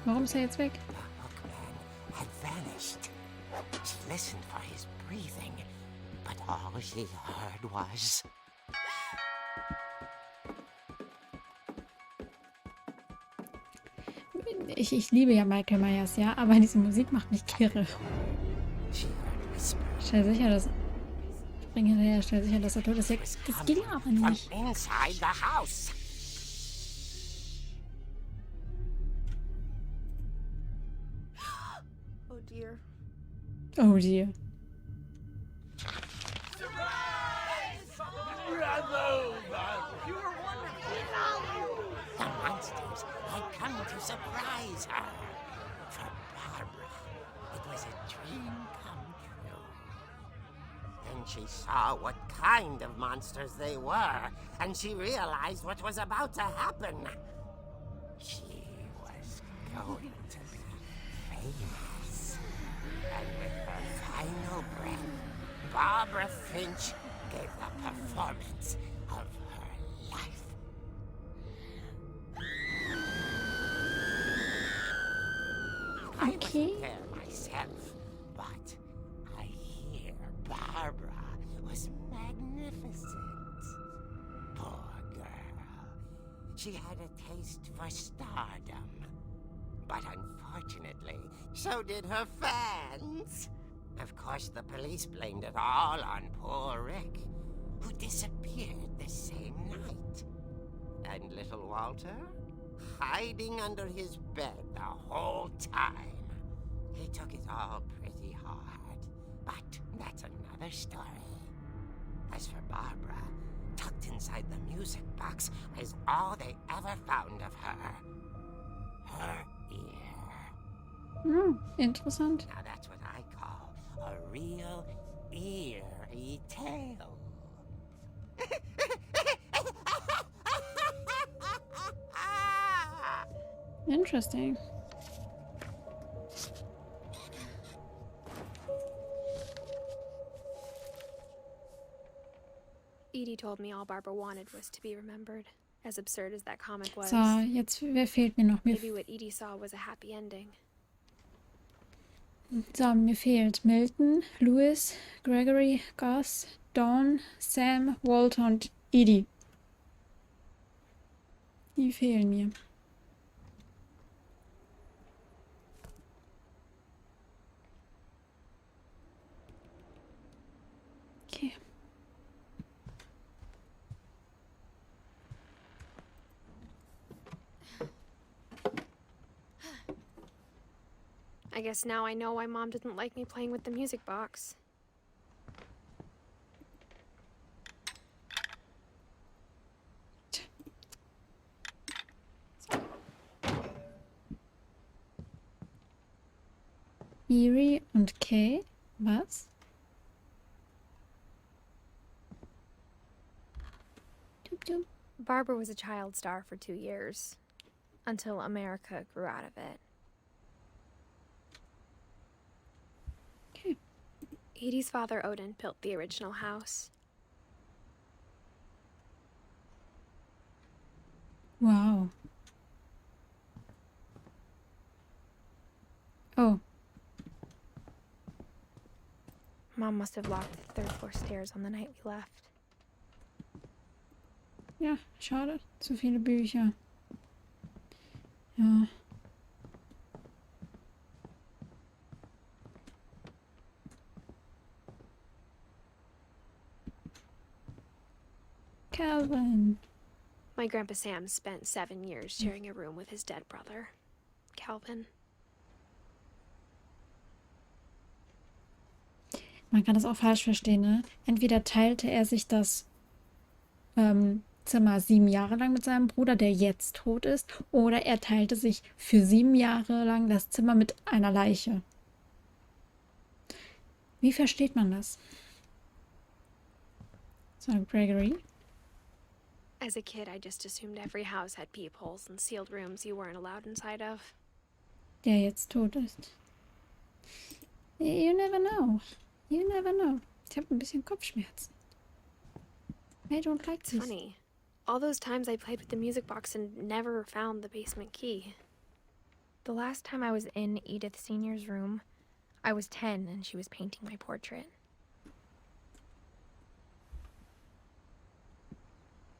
Warum ist er jetzt weg? The hookman had vanished. She listened for his breathing, but all she heard was... Ich liebe ja Michael Myers, ja, aber diese Musik macht mich kirre. She heard whispers Stell sicher, dass... Spring hinterher, stell sicher, dass er tot ist. Ja, das ging aber from nicht. inside the house. Oh dear. Oh dear. The monsters had come to surprise her. For Barbara, it was a dream come true. Then she saw what kind of monsters they were, and she realized what was about to happen. She was going to be famous. And with her final breath, Barbara Finch gave the performance of her life. I Okay. wasn't there myself, but I hear Barbara was magnificent. Poor girl. She had a taste for stardom. But unfortunately, so did her fans. Of course, the police blamed it all on poor Rick, who disappeared the same night. And little Walter? Hiding under his bed the whole time. He took it all pretty hard, but that's another story. As for Barbara, tucked inside the music box was all they ever found of her. Her ear. Hm, interessant. Now that's what I call a real eerie tale. Interesting. Edie told me all Barbara wanted was to be remembered. As absurd as that comic was, So, jetzt, wer fehlt mir noch? maybe what Edie saw was a happy ending. So, mir fehlt Milton, Louis, Gregory, Gus, Dawn, Sam, Walter und Edie. Die fehlen mir. Okay. I guess now I know why Mom didn't like me playing with the music box. Erie und Kay? Was? Tup, tup. Barbara was a child star for 2 years, until America grew out of it. Okay. Edie's father, Odin, built the original house. Wow. Oh, Mom must have locked the 3rd floor stairs on the night we left. ja, schade. Zu viele Bücher. Ja. Calvin. My Grandpa Sam spent 7 years sharing a room with his dead brother, Calvin. Man kann das auch falsch verstehen, ne? Entweder teilte er sich das Zimmer 7 Jahre lang mit seinem Bruder, der jetzt tot ist, oder er teilte sich für 7 Jahre lang das Zimmer mit einer Leiche. Wie versteht man das? So, Gregory. As a kid, I just assumed every house had peepholes and sealed rooms you weren't allowed inside of. Der jetzt tot ist. You never know. You never know. Ich habe ein bisschen Kopfschmerzen. I don't like It's this. funny. All those times I played with the music box and never found the basement key. The last time I was in Edith Sr.'s room, I was 10 and she was painting my portrait.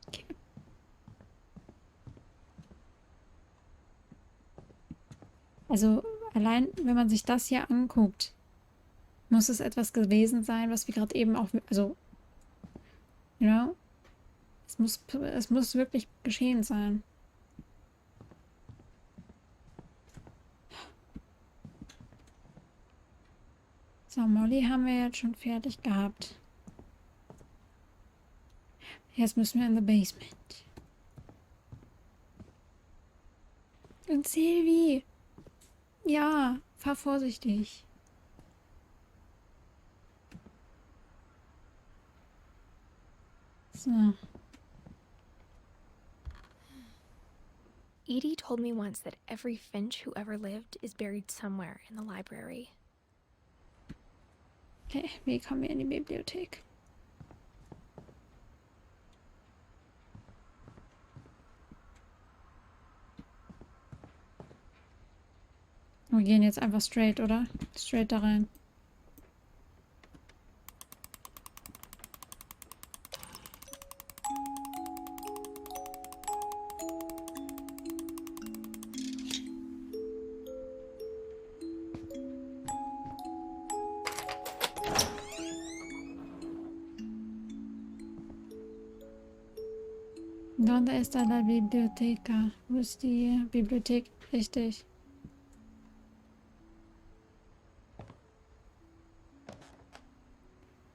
Okay. Also allein, wenn man sich das hier anguckt, muss es etwas gewesen sein, was wir gerade eben auch, also, you know, es muss wirklich geschehen sein. So, Molly haben wir jetzt schon fertig gehabt. Jetzt müssen wir in the basement. Und Sylvie! Ja, fahr vorsichtig. So. Edie told me once that every Finch who ever lived is buried somewhere in the library. Okay, wie kommen wir in die Bibliothek? Wir gehen jetzt einfach straight, oder? Straight da rein. ¿Dónde está la biblioteca? Wo ist die Bibliothek? Richtig.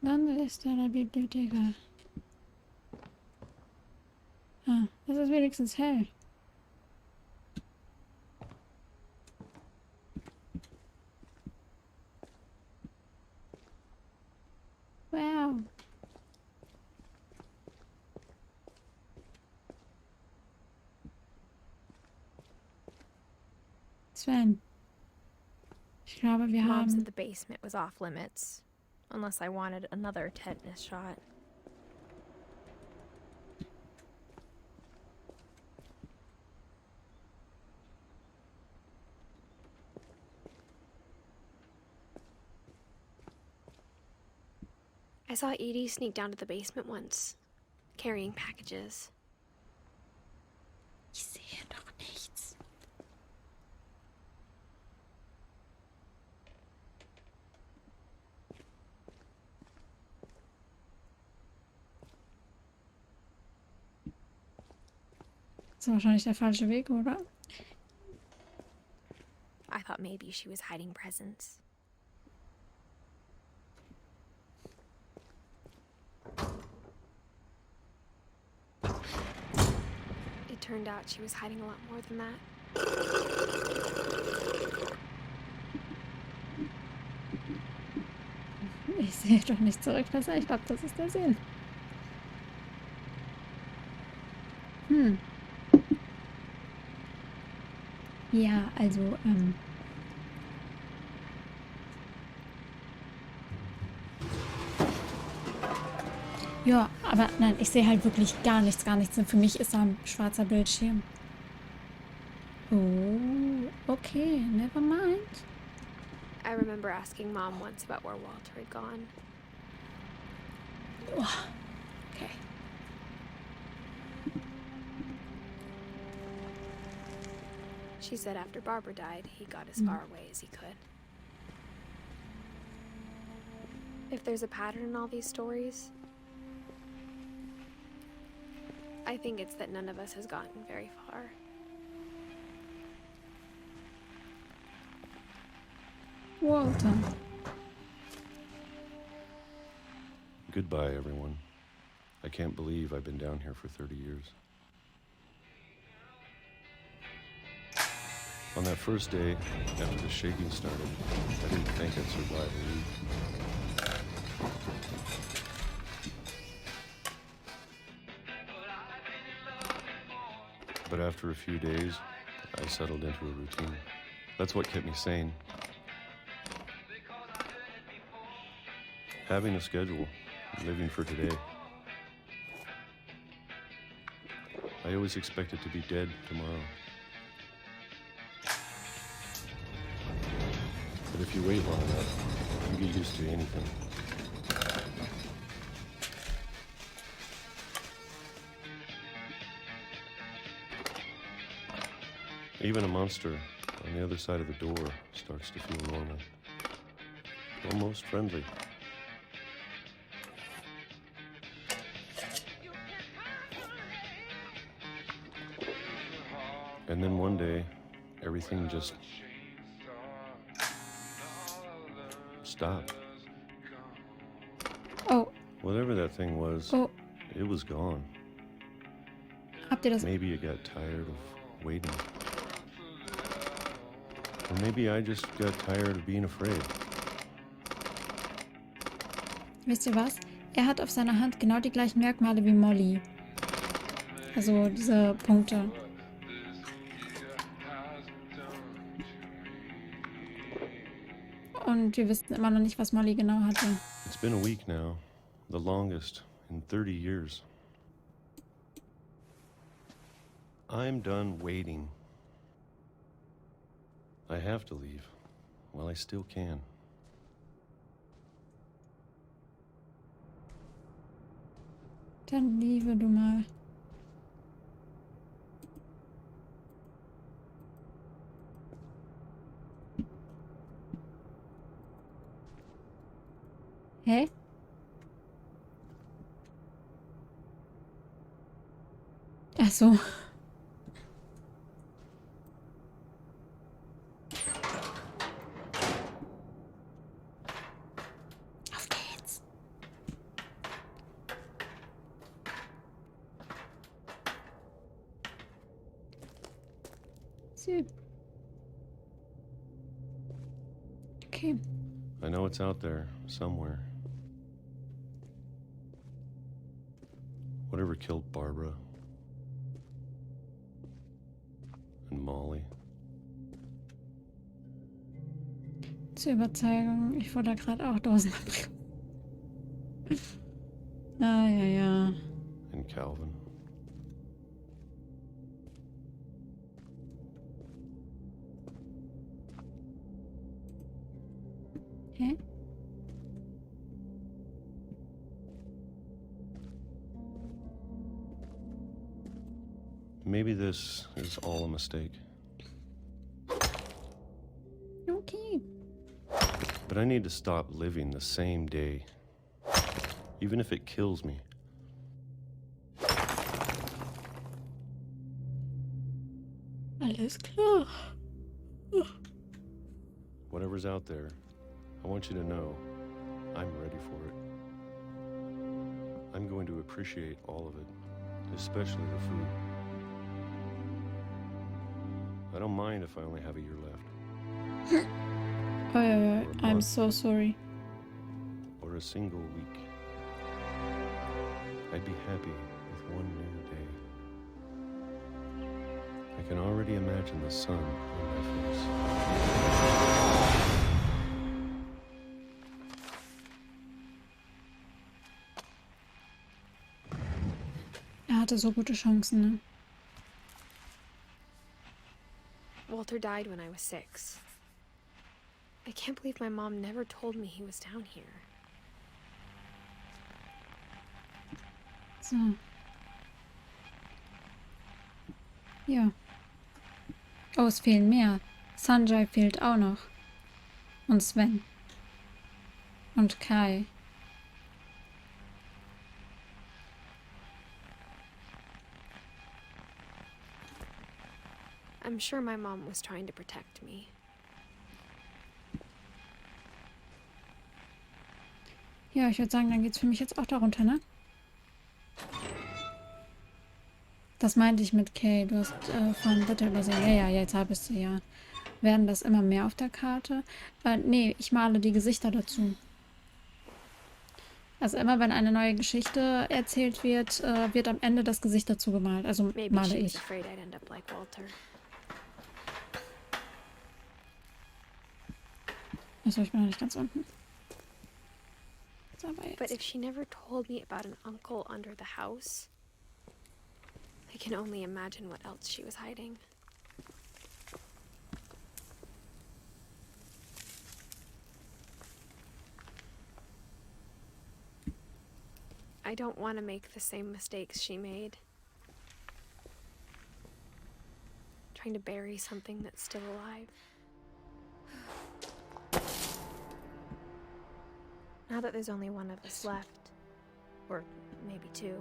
¿Dónde está la biblioteca? Ah, es ist wenigstens hell. Wow. Sven. Ich glaube, wir Mom haben... said the basement was off limits, unless I wanted another tetanus shot. I saw Edie sneak down to the basement once, carrying packages. Ich sehe doch nichts. Das ist wahrscheinlich der falsche Weg, oder? I thought maybe she was hiding presents. It turned out she was hiding a lot more than that. Ich sehe doch nicht zurück, dass ich glaube, das ist der Sinn. Ja, also, ja, aber nein, ich sehe halt wirklich gar nichts, gar nichts. Und für mich ist da ein schwarzer Bildschirm. Oh, okay, never mind. I remember asking Mom once about where Walter had gone. Oh, okay. She said after Barbara died, he got as far away as he could. If there's a pattern in all these stories, I think it's that none of us has gotten very far. Walter. Goodbye, everyone. I can't believe I've been down here for 30 years. On that first day, after the shaking started, I didn't think I'd survive a week. But after a few days, I settled into a routine. That's what kept me sane. Having a schedule, living for today. I always expected to be dead tomorrow. But if you wait long enough, you get used to anything. Even a monster on the other side of the door starts to feel normal. Almost friendly. And then one day, everything just stopped. Oh, Whatever that thing was, oh, it was gone. habt ihr das? Maybe it got tired of waiting. Or maybe I just got tired of being afraid. Wisst ihr was? Er hat auf seiner Hand genau die gleichen Merkmale wie Molly. Also diese Punkte. Und wir wissen immer noch nicht, was Molly genau hatte. It's been a week now, the longest in 30 years. I'm done waiting. I have to leave while I still can. Dann liebe du mal. Hä? Ach so. Auf geht's. So. Okay. I know it's out there somewhere. Whatever killed Barbara and Molly. Zur Überzeugung, ich wurde gerade auch Dosen. Ah, ja, ja. And Calvin. Hä? Maybe this is all a mistake. Okay. But I need to stop living the same day, even if it kills me. Alles klar. Whatever's out there, I want you to know I'm ready for it. I'm going to appreciate all of it, especially the food. I don't mind if I only have a year left. I'm so sorry. Or a single week. I'd be happy with one new day. I can already imagine the sun on my face. Er hatte so gute Chancen, ne? Walter died when I was 6. I can't believe my mom never told me he was down here. So. Ja. Oh, es fehlen mehr. Sanjay fehlt auch noch. Und Sven. Und Kai. I'm sure my mom was trying to protect me. Ja, ich würde sagen, dann geht's für mich jetzt auch darunter, ne? Das meinte ich mit Kay. Du hast von Bitte übersehen. Ja, jetzt habe ich sie ja. Werden das immer mehr auf der Karte? Nee, ich male die Gesichter dazu. Also immer, wenn eine neue Geschichte erzählt wird, wird am Ende das Gesicht dazu gemalt. Also Maybe male she was ich. afraid I'd end up like Walter. Achso, ich bin noch nicht ganz unten. So, aber But jetzt. if she never told me about an uncle under the house, I can only imagine what else she was hiding. I don't want to make the same mistakes she made. Trying to bury something that's still alive. Now that there's only one of us left, or maybe 2.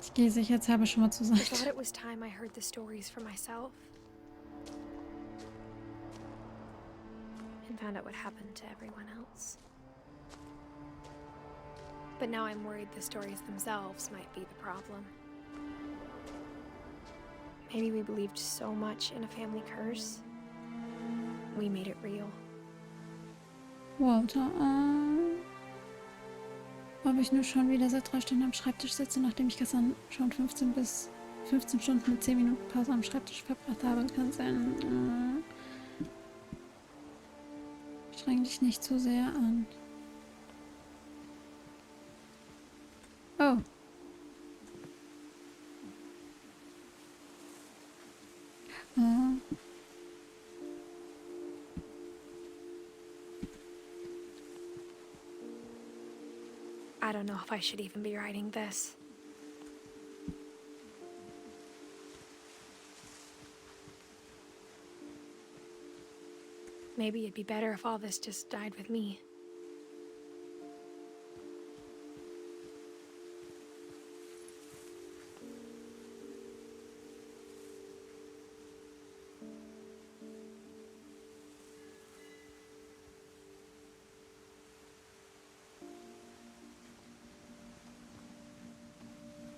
Ich gehe sicherheitshalber schon mal zur I thought Seite. it was time I heard the stories for myself. And found out what happened to everyone else. But now I'm worried the stories themselves might be the problem. Maybe we believed so much in a family curse, we made it real. Walter, ob ich nur schon wieder seit 3 Stunden am Schreibtisch sitze, nachdem ich gestern schon 15 Stunden mit 10 Minuten Pause am Schreibtisch verbracht habe, kann sein. Streng dich nicht zu sehr an. Oh. I don't know if I should even be writing this. Maybe it'd be better if all this just died with me.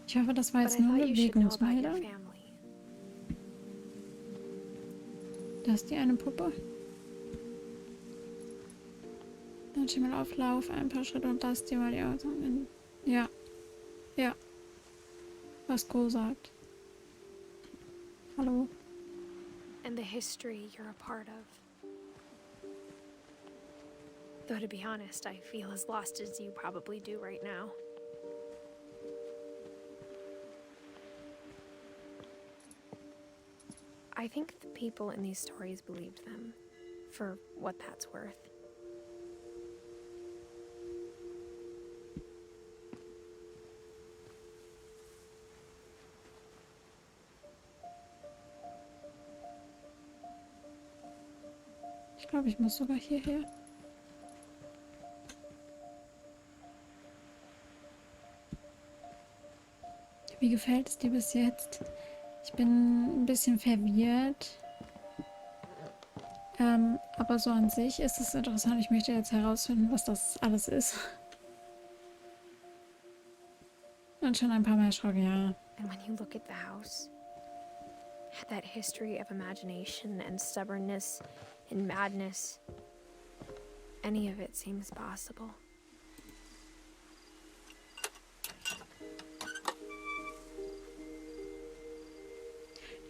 Ich hoffe, das war But jetzt I nur thought you should know about your Bewegungsmelder. family. Da ist die eine Puppe. Dann steh mal auf, lauf ein paar Schritte und lass dir mal die Augen in. Ja. Ja. Was Go sagt. Hallo. And the history you're a part of. Though to be honest, I feel as lost as you probably do right now. I think the people in these stories believed them, for what that's worth. Ich glaube, ich muss sogar hierher. Wie gefällt es dir bis jetzt? Ich bin ein bisschen verwirrt. Aber so an sich ist es interessant. Ich möchte jetzt herausfinden, was das alles ist. Und schon ein paar Mal erschrocken, ja. And when you look at the house, that history of imagination and stubbornness and madness, any of it seems possible.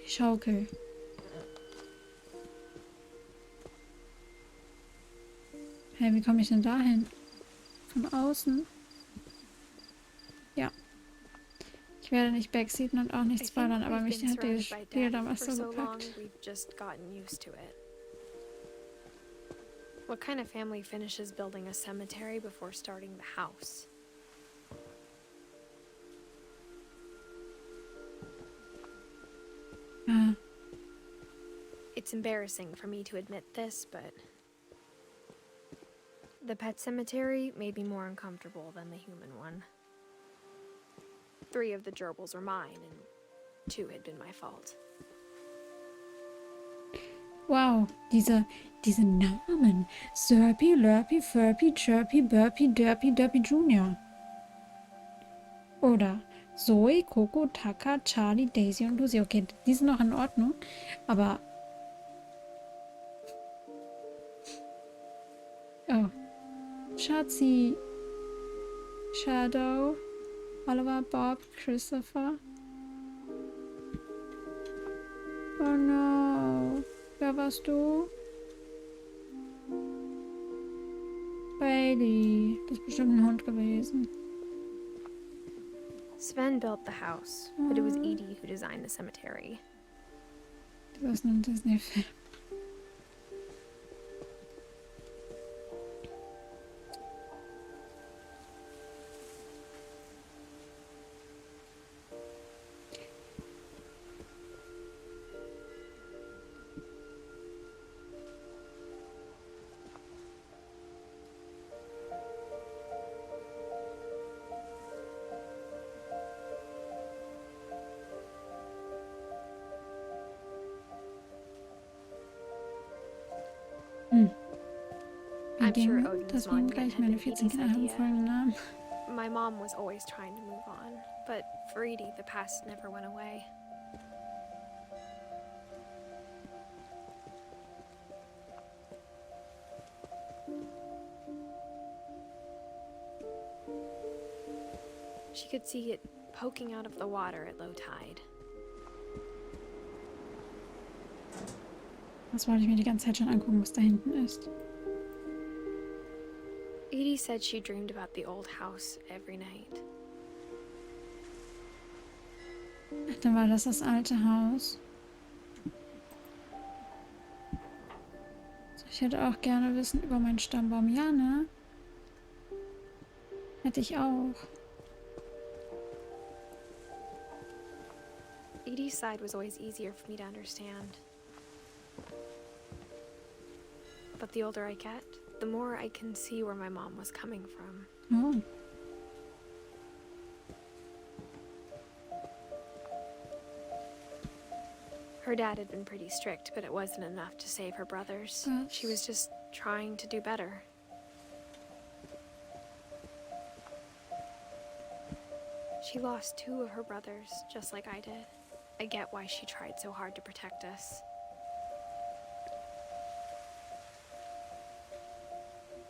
Die Schaukel. Hey, wie komme ich denn da hin? Von außen? Ja. Ich werde nicht backseaten und auch I nichts think spoilern, aber we've mich been hat dieses surrounded by Spiel death damals for so so long, gepackt. we've just gotten used to it. What kind of family finishes building a cemetery before starting the house? Ja. It's embarrassing for me to admit this, but the pet cemetery made me more uncomfortable than the human one. 3 of the gerbils were mine, and 2 had been my fault. Wow, diese Namen. Slurpy, Lurpy, Furpy, Chirpy, Burpy, Derpy, Derpy Junior. Oder Zoe, Coco, Taka, Charlie, Daisy und Lucy. Okay, die sind noch in Ordnung, aber... Oh. Schatzi. Shadow. Oliver, Bob, Christopher. Oh no. Wer warst du? Bailey. Das ist bestimmt ein Hund gewesen. Sven built the house, but it was Edie who designed the cemetery. Das ist ein Disney-Film. Wie I'm sure ging, Odin's dass wir ihm monument gleich had meine been 14 Edie's Kinder haben idea. folgenden Namen. My mom was always trying to move on, but for Edie, the past never went away. She could see it poking out of the water at low tide. Das wollte ich mir die ganze Zeit schon angucken, was da hinten ist. Edie said she dreamed about the old house every night. Ach, dann war das alte Haus. So, ich hätte auch gerne Wissen über meinen Stammbaum. Ja, ne? Hätte ich auch. Edie's side was always easier for me to understand. But the older I get, the more I can see where my mom was coming from. Oh. Her dad had been pretty strict, but it wasn't enough to save her brothers. She was just trying to do better. She lost 2 of her brothers, just like I did. I get why she tried so hard to protect us.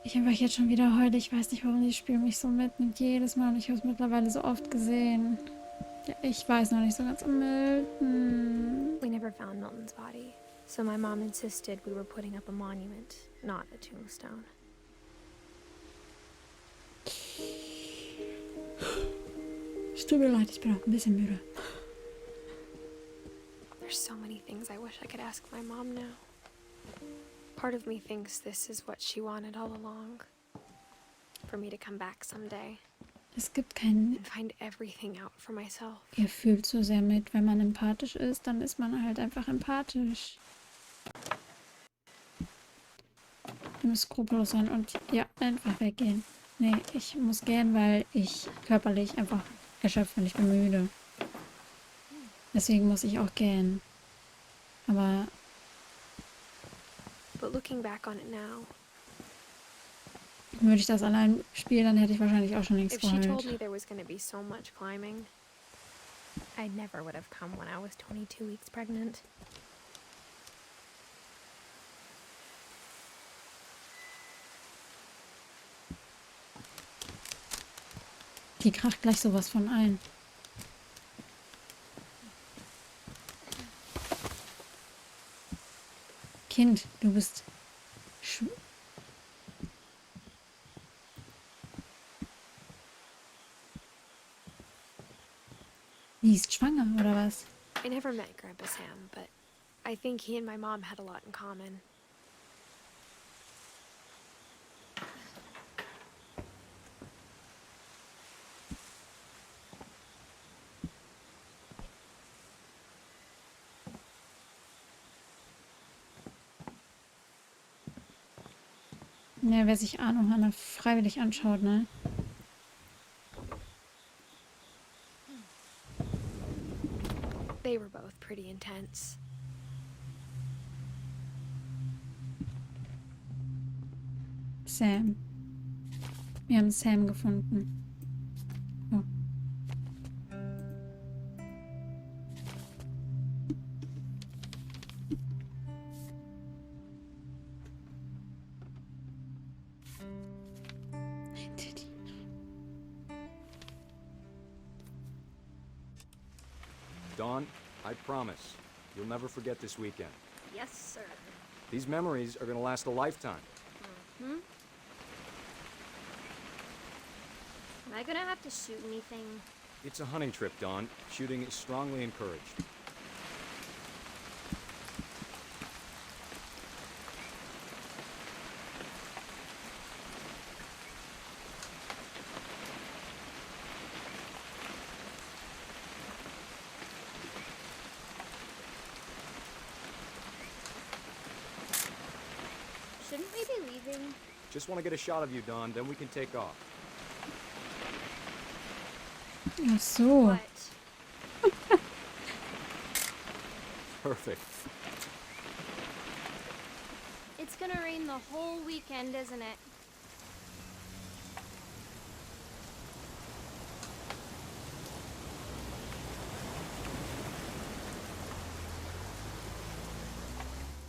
Ich einfach jetzt schon wieder heute. Ich weiß nicht, warum dieses Spiel mich so mitnimmt. Jedes Mal. Und ich habe es mittlerweile so oft gesehen. Ja, ich weiß noch nicht so ganz. Milton. We never found Milton's body, so my mom insisted we were putting up a monument, not a tombstone. Es tut mir leid, ich bin auch ein bisschen müde. There's so many things I wish I could ask my mom now. Part of me thinks this is what she wanted all along. For me to come back someday Es gibt keinen... and find everything out for myself. Ihr fühlt so sehr mit. Wenn man empathisch ist, dann ist man halt einfach empathisch. Ihr müsst skrupellos sein und ja, einfach weggehen. Nee, ich muss gehen, weil ich körperlich einfach erschöpft bin. Ich bin müde. Deswegen muss ich auch gähnen. Aber But looking back on it now, würde ich das allein spielen, dann hätte ich wahrscheinlich auch schon längst if she told geheult. me there was going to be so much climbing, I never would have come when I was 22 weeks pregnant. Die kracht gleich sowas von ein. Kind, du bist... Die ist schwanger, oder was? I never met Grandpa Sam, but I think he and my mom had a lot in common. Ja, wer sich Arno Hanna freiwillig anschaut, ne? They were both pretty intense. Sam. Wir haben Sam gefunden. Oh. Dawn, I promise, you'll never forget this weekend. Yes, sir. These memories are gonna last a lifetime. Hmm? Am I gonna have to shoot anything? It's a hunting trip, Dawn. Shooting is strongly encouraged. Shouldn't we be leaving? Just want to get a shot of you, Dawn, then we can take off. Ach so. What? Perfect. It's gonna rain the whole weekend, isn't it?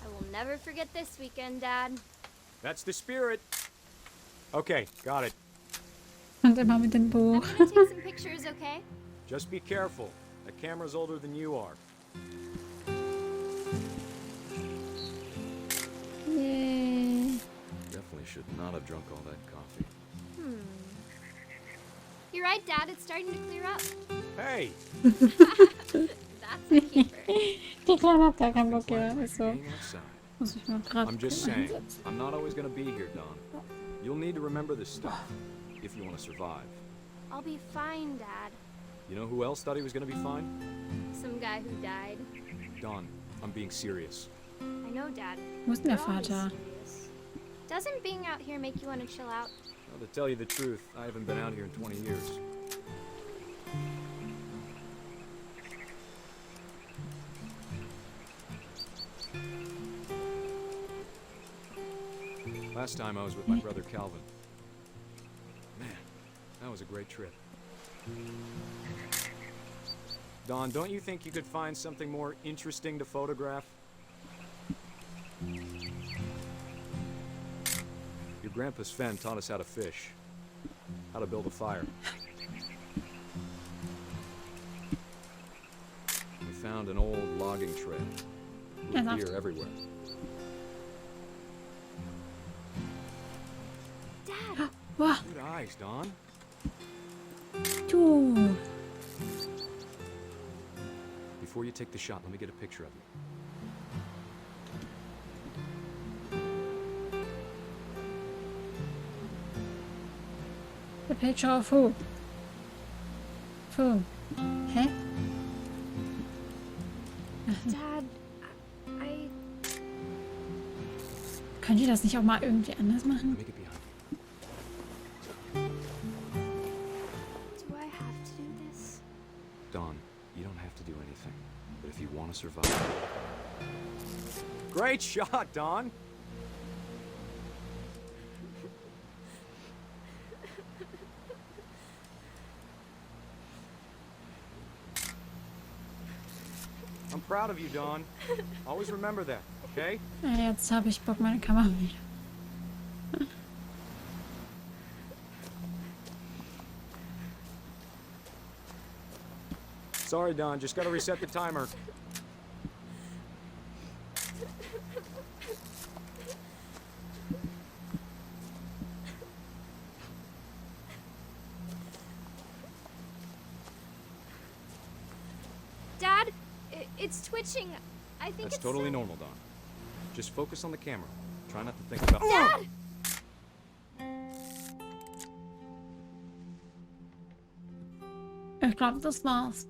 I will never forget this weekend, Dad. That's the spirit. Okay, got it. Und immer mit dem I'm Buch. gonna take some pictures, okay? Just be careful. That camera's older than you are. Yay. Definitely should not have drunk all that coffee. You're right, Dad. It's starting to clear up. Hey! That's a keeper. Die Kleine hat gar keinen Bock mehr. Ist so. Being outside. Muss ich mal gerade I'm just saying, einsetzen. I'm not always gonna be here, Dawn. You'll need to remember this stuff if you want to survive. I'll be fine, Dad. You know who else thought he was gonna be fine? Some guy who died. Dawn, I'm being serious. I know, Dad. Wo ist denn der You're always Vater? serious. Doesn't being out here make you want to chill out? Well, to tell you the truth, I haven't been out here in 20 years. Last time I was with my brother Calvin. Man, that was a great trip. Dawn, don't you think you could find something more interesting to photograph? Your grandpa Sven taught us how to fish, how to build a fire. We found an old logging trail with Ernsthaft? deer everywhere. Dad! Boah, Good eyes, Dawn. du. Before you take the shot, let me get a picture of you. The picture of who? Who? Hä? Dad, I... Könnt ihr das nicht auch mal irgendwie anders Let machen? me get behind you. Do I have to do this? Dawn, you don't have to do anything. survive. Great shot, Don. I'm proud of you, Don. Always remember that, okay? Ja, jetzt habe ich Bock, meine Kamera wieder. Sorry, Don. Just gotta reset the timer. Dad, it's twitching. I think That's it's totally set. normal, Don. Just focus on the camera. Try not to think about. Dad! Ich glaube, das war's.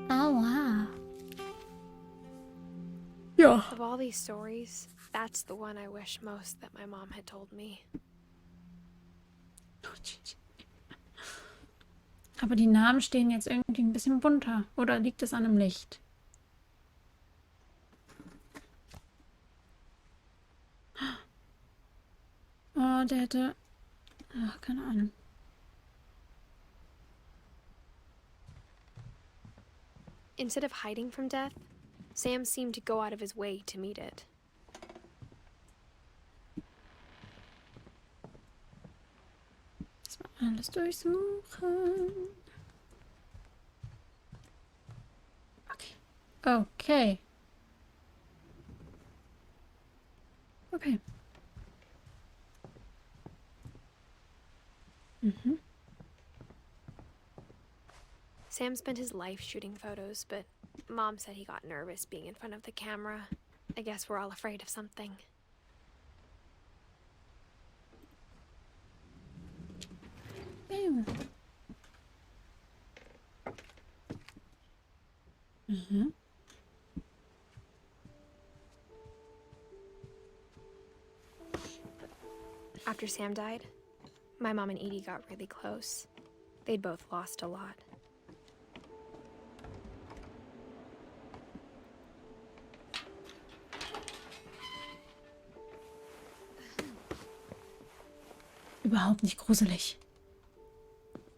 Aua. Ja. Of all these stories, that's the one I wish most that my mom had told me. Aber die Namen stehen jetzt irgendwie ein bisschen bunter. Oder liegt es an dem Licht? Oh, der hätte... Ach, keine Ahnung. Instead of hiding from death, Sam seemed to go out of his way to meet it. Das war alles durchsuchen. Okay. Okay. Okay. Mhm. Sam spent his life shooting photos, but Mom said he got nervous being in front of the camera. I guess we're all afraid of something. Ew. Mhm. After Sam died, my mom and Edie got really close. They'd both lost a lot. Überhaupt nicht gruselig.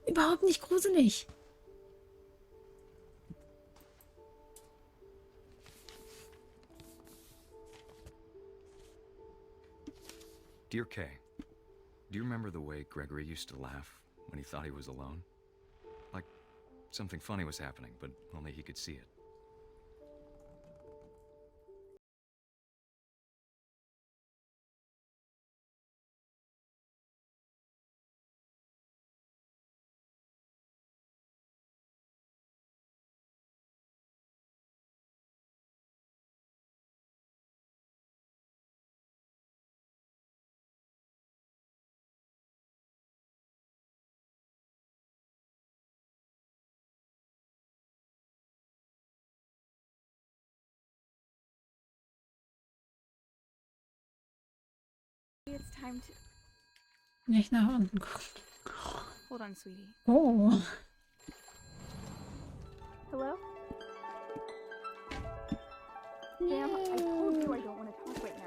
Überhaupt nicht gruselig. Dear Kay, do you remember the way Gregory used to laugh when he thought he was alone? Like something funny was happening, but only he could see it. It's time to... Nicht nach unten gucken. Hold on, sweetie. Oh. Hello? Sam, I told you I don't want to talk right now.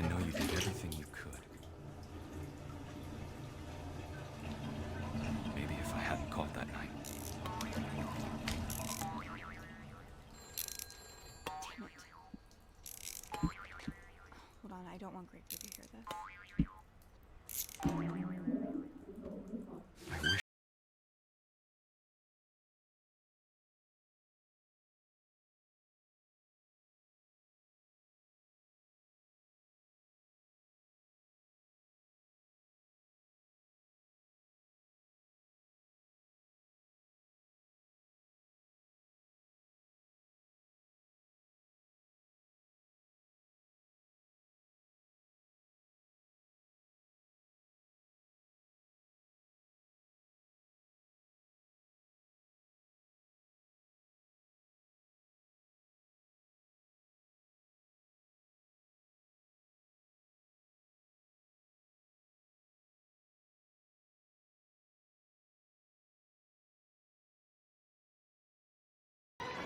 I know you did everything you could. Maybe if I hadn't called that night. Damn it. Hold on, I don't want Gregory to hear this. I wish.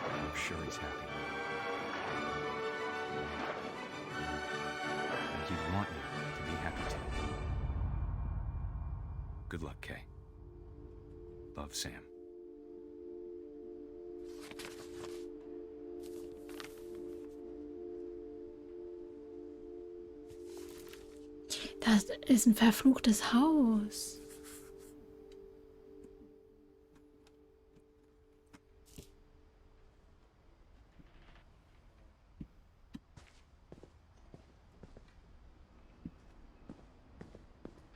I'm sure he's happy. And he'd want you to be happy too. Good luck, Kay. Love, Sam. Das ist ein verfluchtes Haus.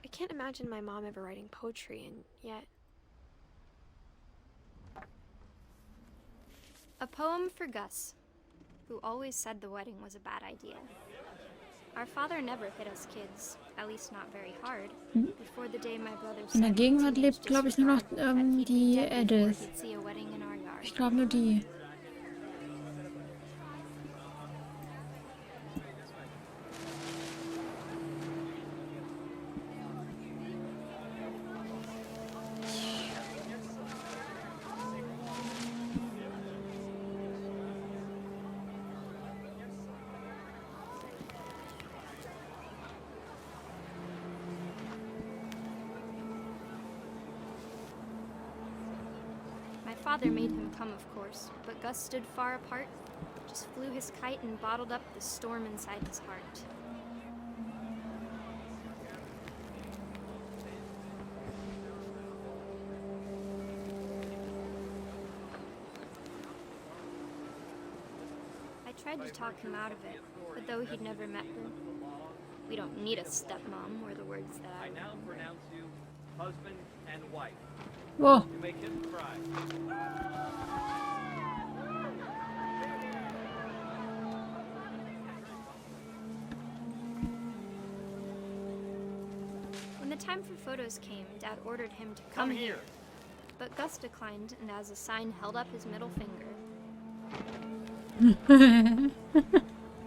I can't imagine my mom ever writing poetry, and yet... A poem for Gus, who always said the wedding was a bad idea. Our father never hit us kids, at least not very hard, before the day my brother In der said Gegenwart teenage lebt, glaube ich, nur noch disregard, that he'd be die dead before Edith. he'd see a wedding in our yard. Ich glaube nur die. My father made him come, of course, but Gus stood far apart, just flew his kite and bottled up the storm inside his heart. I tried to talk him out of it, but though he'd never met her, we don't need a stepmom, were the words that I now pronounce you husband and wife. Whoa. To make him cry. When the time for photos came, Dad ordered him to come here. But Gus declined, and as a sign held up his middle finger.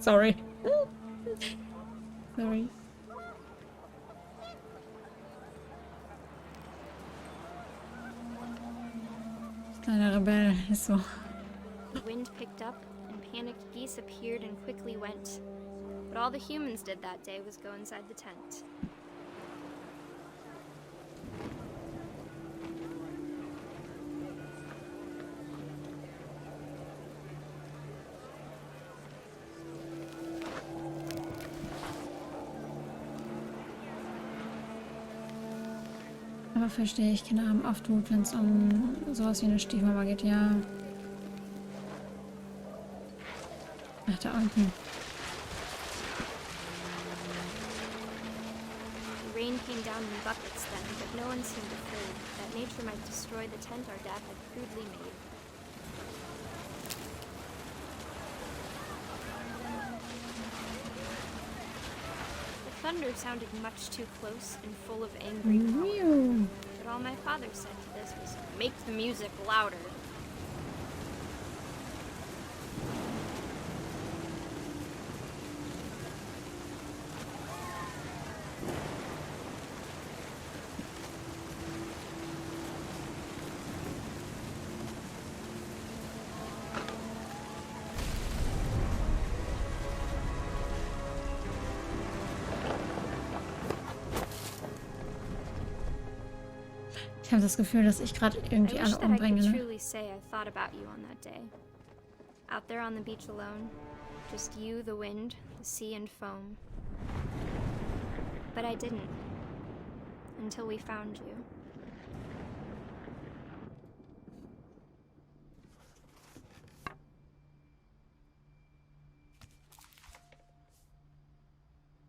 Sorry. Sorry. Kleiner Rebell ist so. The wind picked up, and panicked geese appeared and quickly went. But all the humans did that day was go inside the tent. Aber verstehe ich, Kinder haben oft Wut, wenn es um sowas wie eine Stiefmama geht, ja. Ach, da unten. The rain came down in buckets then, but no one seemed afraid that nature might destroy the tent our dad had crudely made. The thunder sounded much too close and full of angry power. But all my father said to this was, "Make the music louder." Ich habe das Gefühl, dass ich gerade I irgendwie wish alle that I could umbringe, ne? truly say I thought about you on that day. Out there on the beach alone. Just you, the wind, the sea, and foam. But I didn't. Until we found you.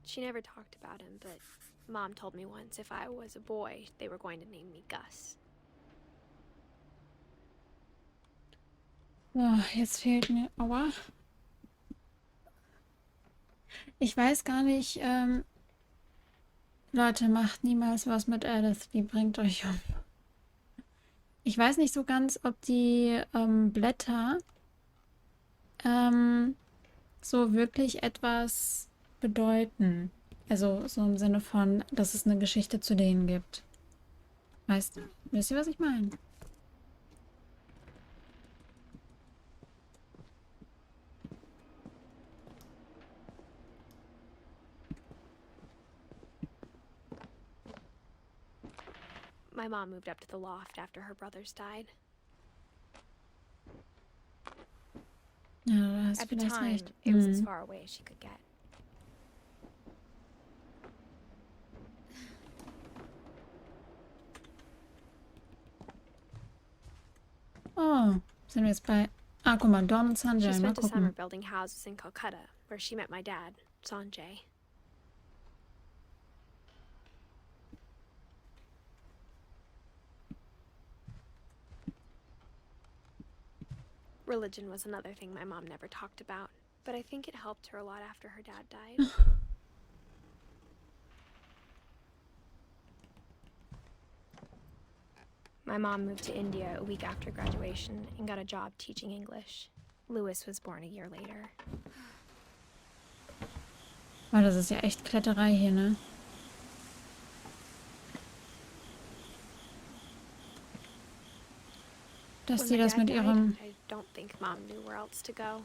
She never talked about him, but Mom told me once if I was a boy, they were going to name me Gus. Oh, jetzt fehlt mir... Aua. Ich weiß gar nicht, Leute, macht niemals was mit Edith, die bringt euch um. Ich weiß nicht so ganz, ob die Blätter so wirklich etwas bedeuten. Also so im Sinne von, dass es eine Geschichte zu denen gibt. Weißt du? Wisst ihr, was ich meine? My mom moved up to the loft after her brothers died. Ja, da hast At the vielleicht time, recht. it was as far away as she could get. Oh, sind wir jetzt bei... Ah, guck mal, Dawn und She Sanjay, mal spent a summer gucken. building houses in Calcutta, where she met my dad, Sanjay. Religion was another thing my mom never talked about, but I think it helped her a lot after her dad died. My mom moved to India a week after graduation and got a job teaching English. Louis was born a year later. Oh, das ist ja echt Kletterei hier, ne? Dass When die my das dad mit died, ihrem... I don't think Mom knew where else to go.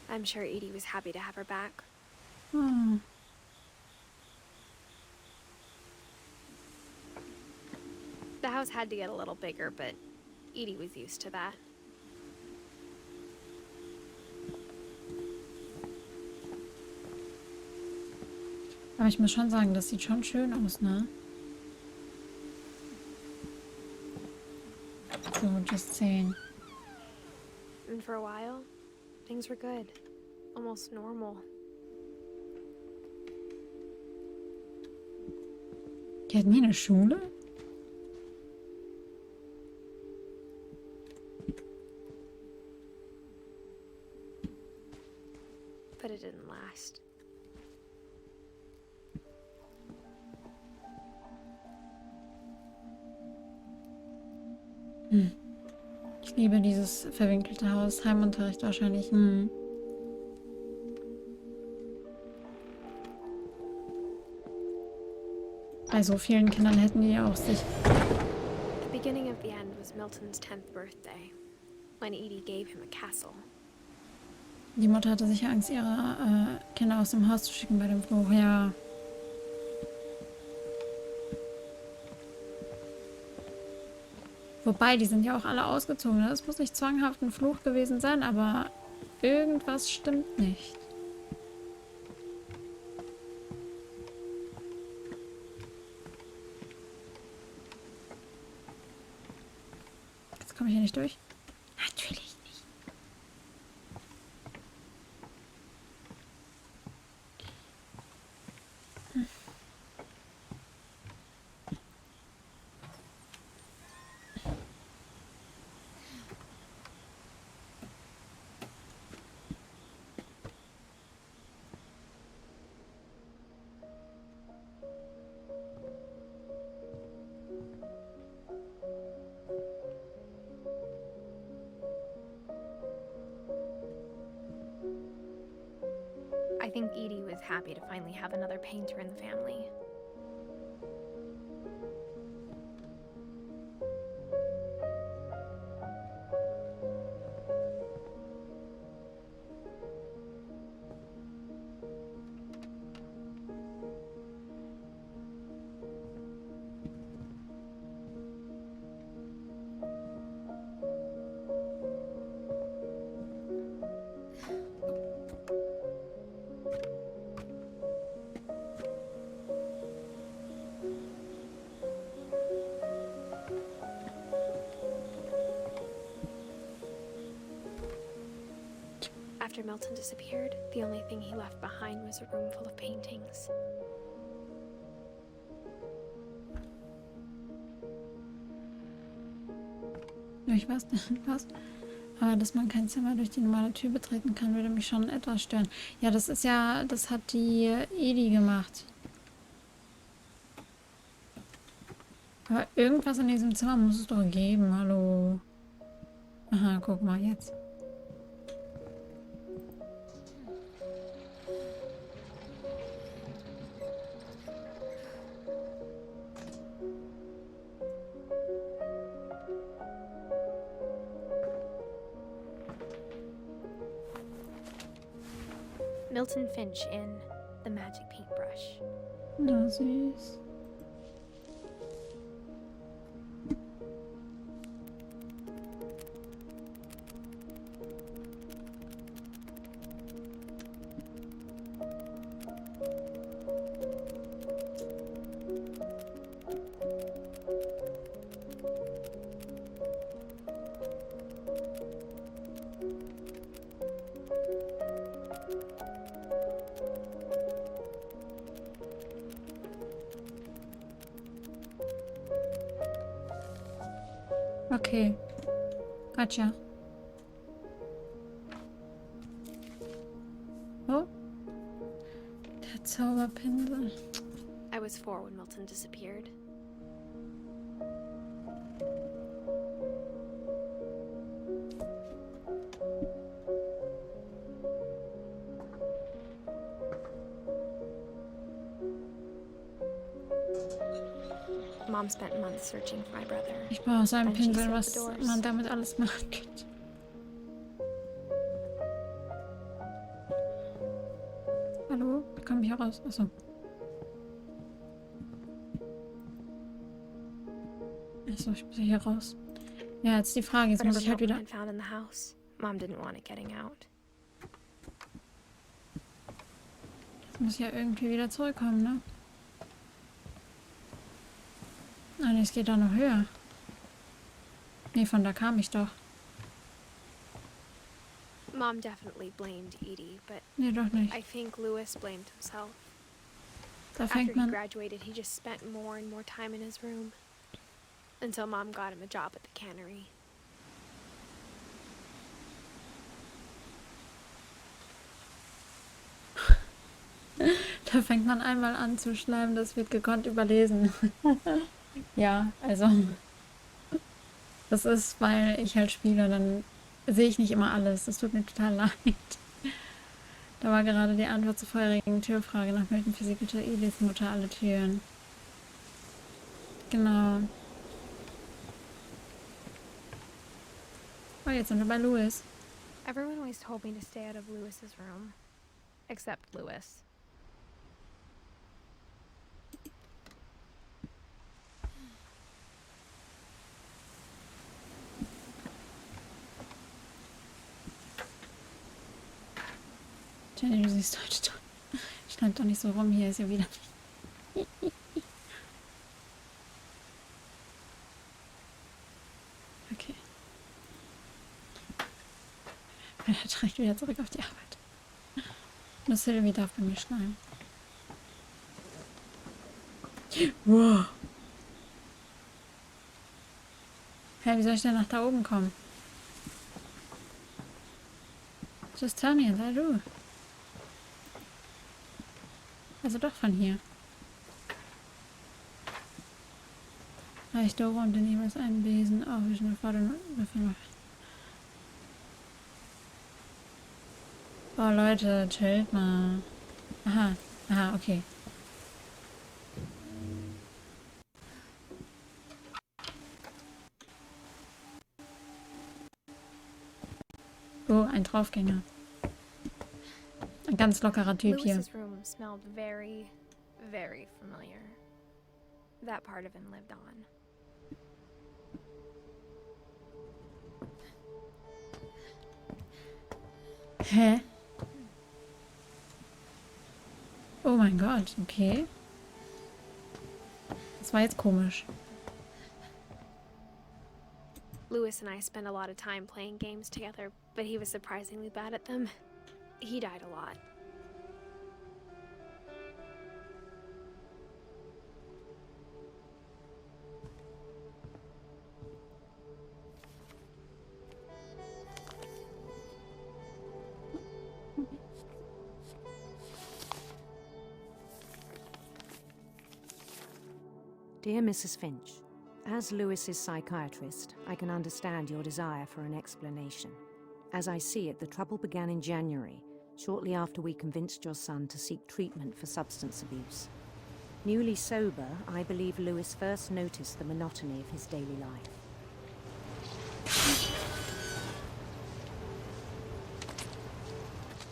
I'm sure Edie was happy to have her back. Oh. The house had to get a little bigger, but Edie was used to that. Aber ich muss schon sagen, das sieht schon schön aus, ne? So, just saying. And for a while, things were good. Almost normal. Die hat nie eine Schule? But it didn't last. Ich liebe dieses verwinkelte Haus. Heimunterricht wahrscheinlich. Bei so vielen Kindern hätten die auch sich... The beginning of the end was Milton's 10th birthday, when Edie gave him a castle. Die Mutter hatte sicher Angst, ihre Kinder aus dem Haus zu schicken bei dem Fluch. Ja. Wobei, die sind ja auch alle ausgezogen. Ne? Das muss nicht zwanghaft ein Fluch gewesen sein, aber irgendwas stimmt nicht. Jetzt komme ich hier nicht durch. Natürlich nicht. I think Edie was happy to finally have another painter in the family. After Milton disappeared, the only thing he left behind was a room full of paintings. Ich weiß nicht, was. Aber dass man kein Zimmer durch die normale Tür betreten kann, würde mich schon etwas stören. Ja, das ist ja, das hat die Edi gemacht. Aber irgendwas in diesem Zimmer muss es doch geben, hallo. Aha, guck mal jetzt. Milton Finch in The Magic Paintbrush. Na, süß. Okay. Gotcha. Oh. Der Zauberpinsel. I was 4 when Milton disappeared. Mom spent months searching for my brother. Ich brauche so einen Then she Pinsel, sealed was the doors. man damit alles machen kann. Hallo? Wie komme ich hier raus? Achso. Achso, ich muss hier raus. Ja, jetzt die Frage. Jetzt muss ich halt wieder... Milton had found in the house. Mom didn't want it getting out. Jetzt muss ich ja irgendwie wieder zurückkommen, ne? Ah, nee, es geht da noch höher. Nee, von da kam ich doch. Mom definitely blamed Edie, but Nee, doch nicht. I think Louis blamed himself. Da After fängt he man... graduated, he just spent more and more time in his room. Until Mom got him a job at the cannery. Da fängt man einmal an zu schleimen, das wird gekonnt überlesen. Ja, also... Das ist, weil ich halt spiele, dann sehe ich nicht immer alles. Das tut mir total leid. Da war gerade die Antwort zur vorherigen Türfrage. Nach Milton versiegelte Ediths Mutter alle Türen. Genau. Oh, jetzt sind wir bei Louis. Everyone always told me to stay out of Louis's room. Except Louis. Jenny, du siehst heute toll. Stand doch nicht so rum, hier ist ja wieder. Okay. Ich bin halt direkt wieder zurück auf die Arbeit. Nur Sylvie darf bei mir schneiden. Wow. Hä, wie soll ich denn nach da oben kommen? Just tell me, sei du. Also doch von hier. Reicht räumte jeweils einen Besen auf, wie schon vor dem... Oh Leute, chillt mal. Aha, aha, okay. Oh, ein Draufgänger. Ein ganz lockerer Typ hier. Louis's room smelled very, very familiar. That part of him lived on. Hä? Oh mein Gott, okay. Das war jetzt komisch. Louis and I spent a lot of time playing games together, but he was surprisingly bad at them. He died a lot. Dear Mrs. Finch, as Lewis's psychiatrist, I can understand your desire for an explanation. As I see it, the trouble began in January, shortly after we convinced your son to seek treatment for substance abuse. Newly sober, I believe Lewis first noticed the monotony of his daily life.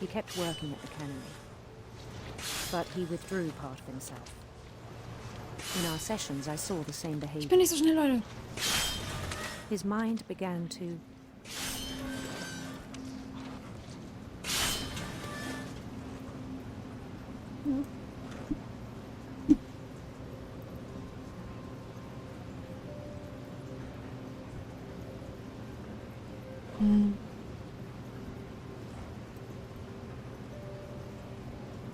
He kept working at the cannery, but he withdrew part of himself. In our sessions, I saw the same behavior. Ich bin nicht so schnell, Leute. His mind began to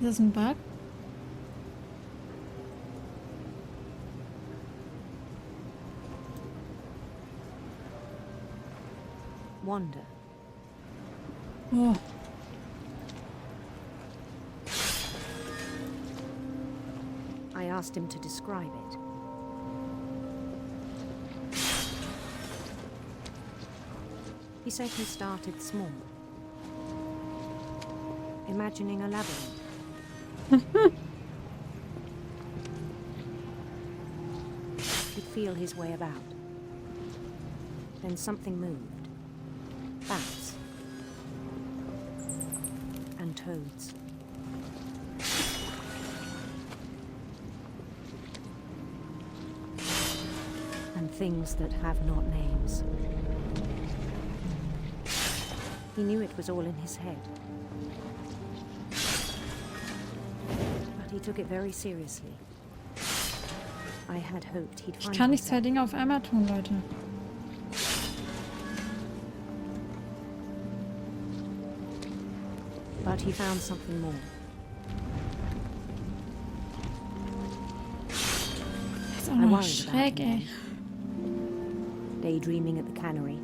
Ist das ein Bug? wander. Oh. I asked him to describe it. He said he started small, imagining a labyrinth. He'd feel his way about. Then something moved. Bats. And toads. And things that have not names. He knew it was all in his head. But he took it very seriously. I had hoped he'd find Ich kann nicht himself. zwei Dinge auf einmal tun, Leute. But he found something more. Das ist auch I noch worried about schräg, him ey. then. Daydreaming at the cannery.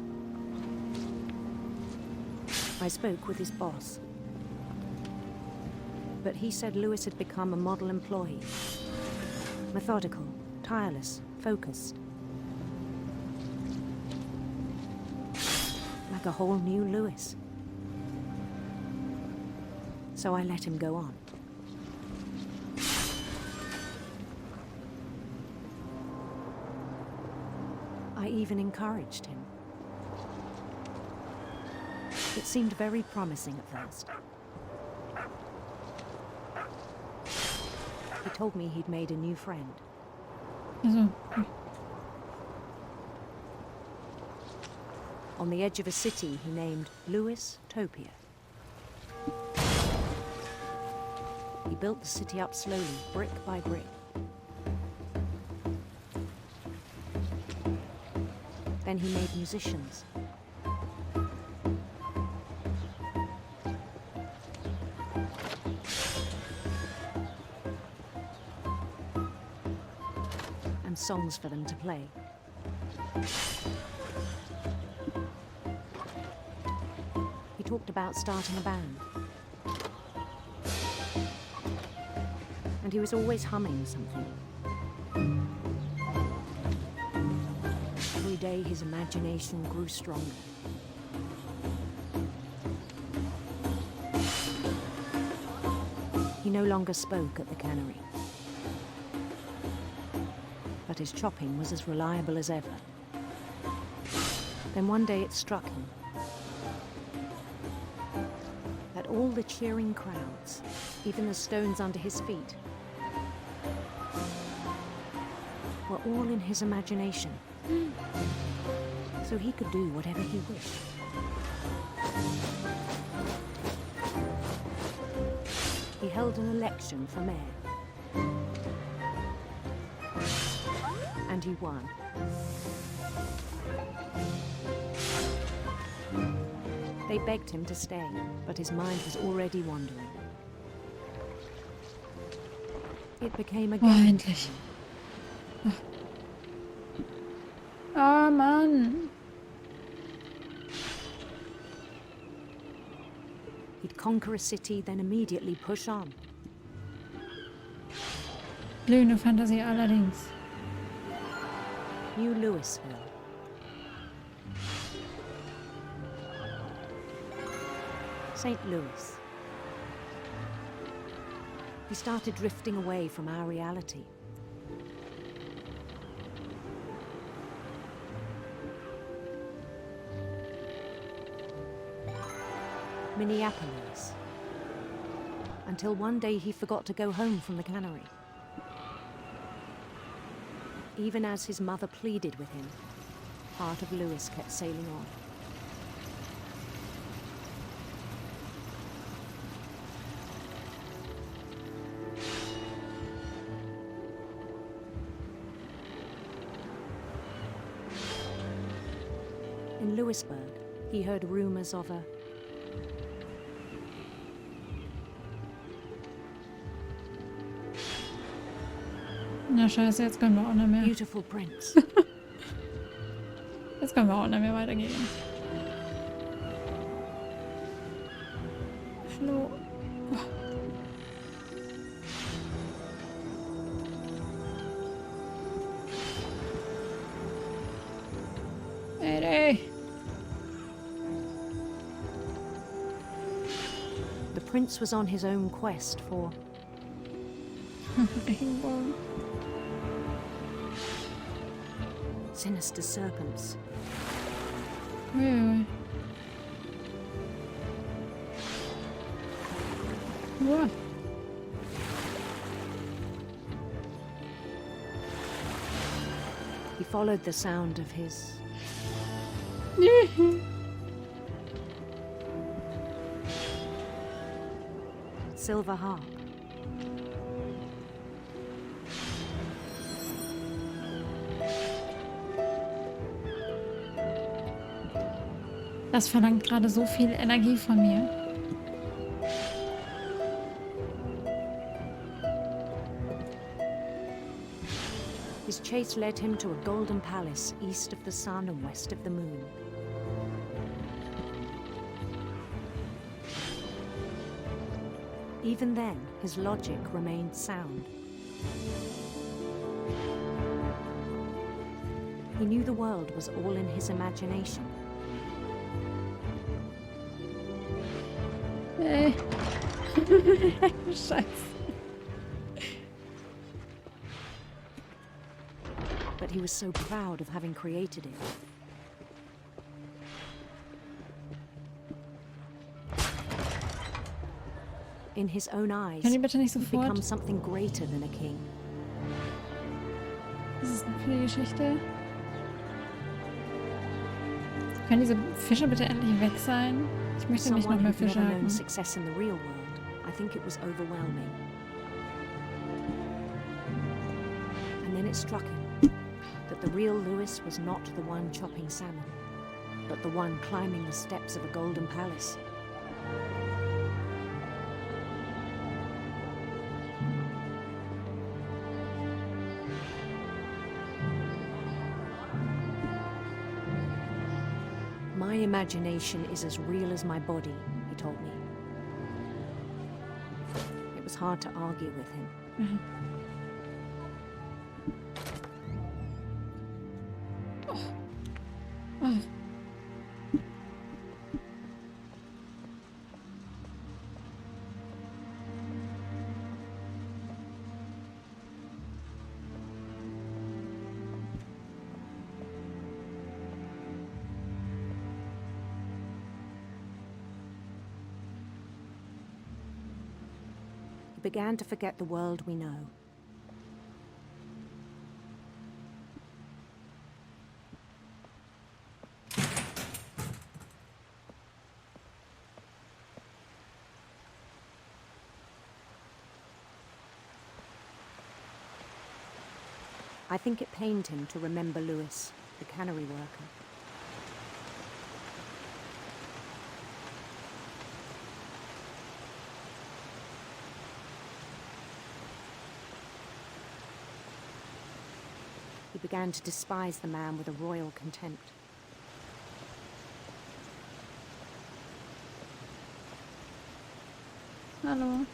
I spoke with his boss. But he said Lewis had become a model employee. Methodical, tireless, focused. Like a whole new Lewis. So I let him go on. I even encouraged him. It seemed very promising at first. He told me he'd made a new friend. Also, On the edge of a city he named Lewis Topia. He built the city up slowly, brick by brick. Then he made musicians. And songs for them to play. He talked about starting a band. And he was always humming something. Every day his imagination grew stronger. He no longer spoke at the cannery. But his chopping was as reliable as ever. Then one day it struck him that all the cheering crowds, even the stones under his feet, were all in his imagination. So he could do whatever he wished. He held an election for mayor. And he won. They begged him to stay, but his mind was already wandering. It became a Oh, game. endlich. Ah, Mann. He'd conquer a city, then immediately push on. Blühende Fantasie allerdings. New Louisville. St. Louis. He started drifting away from our reality. Minneapolis. Until one day he forgot to go home from the cannery. Even as his mother pleaded with him, part of Louis kept sailing on. In Louisburg, he heard rumors of a Na scheiße, jetzt können wir auch nicht mehr. beautiful prince. Jetzt können wir auch nicht mehr weitergehen. Hallo. Mayday. The prince was on his own quest for Regenbogen. sinister serpents. Ui. Uah. He followed the sound of his silver harp. Das verlangt gerade so viel Energie von mir. His chase led him to a golden palace east of the sun and west of the moon. Even then, his logic remained sound. He knew the world was all in his imagination. Scheiße. But he was so proud of having created it. In his own eyes, Kann die bitte nicht he'd become sofort? something greater than a king. Was ist denn für die Geschichte? Können diese Fische bitte endlich weg sein? Ich möchte nicht noch Someone mehr who'd Fische never known halten. success in the real world. I think it was overwhelming. And then it struck him that the real Louis was not the one chopping salmon, but the one climbing the steps of a golden palace. My imagination is as real as my body, he told me. It was hard to argue with him. Oh. He began to forget the world we know. I think it pained him to remember Louis, the cannery worker. began to despise the man with a royal contempt. Hallo.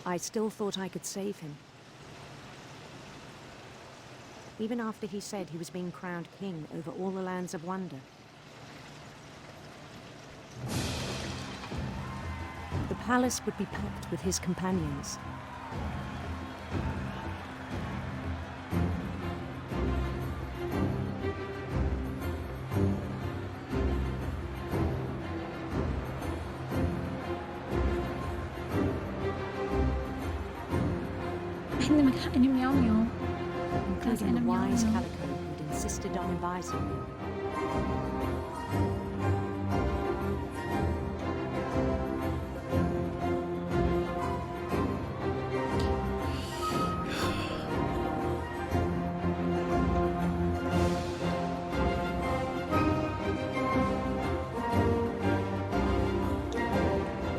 I still thought I could save him. Even after he said he was being crowned king over all the lands of wonder. The palace would be packed with his companions. Eine Miau Miau. Da ist Including eine the Miau wise Miau. Calico who'd insisted on advising me.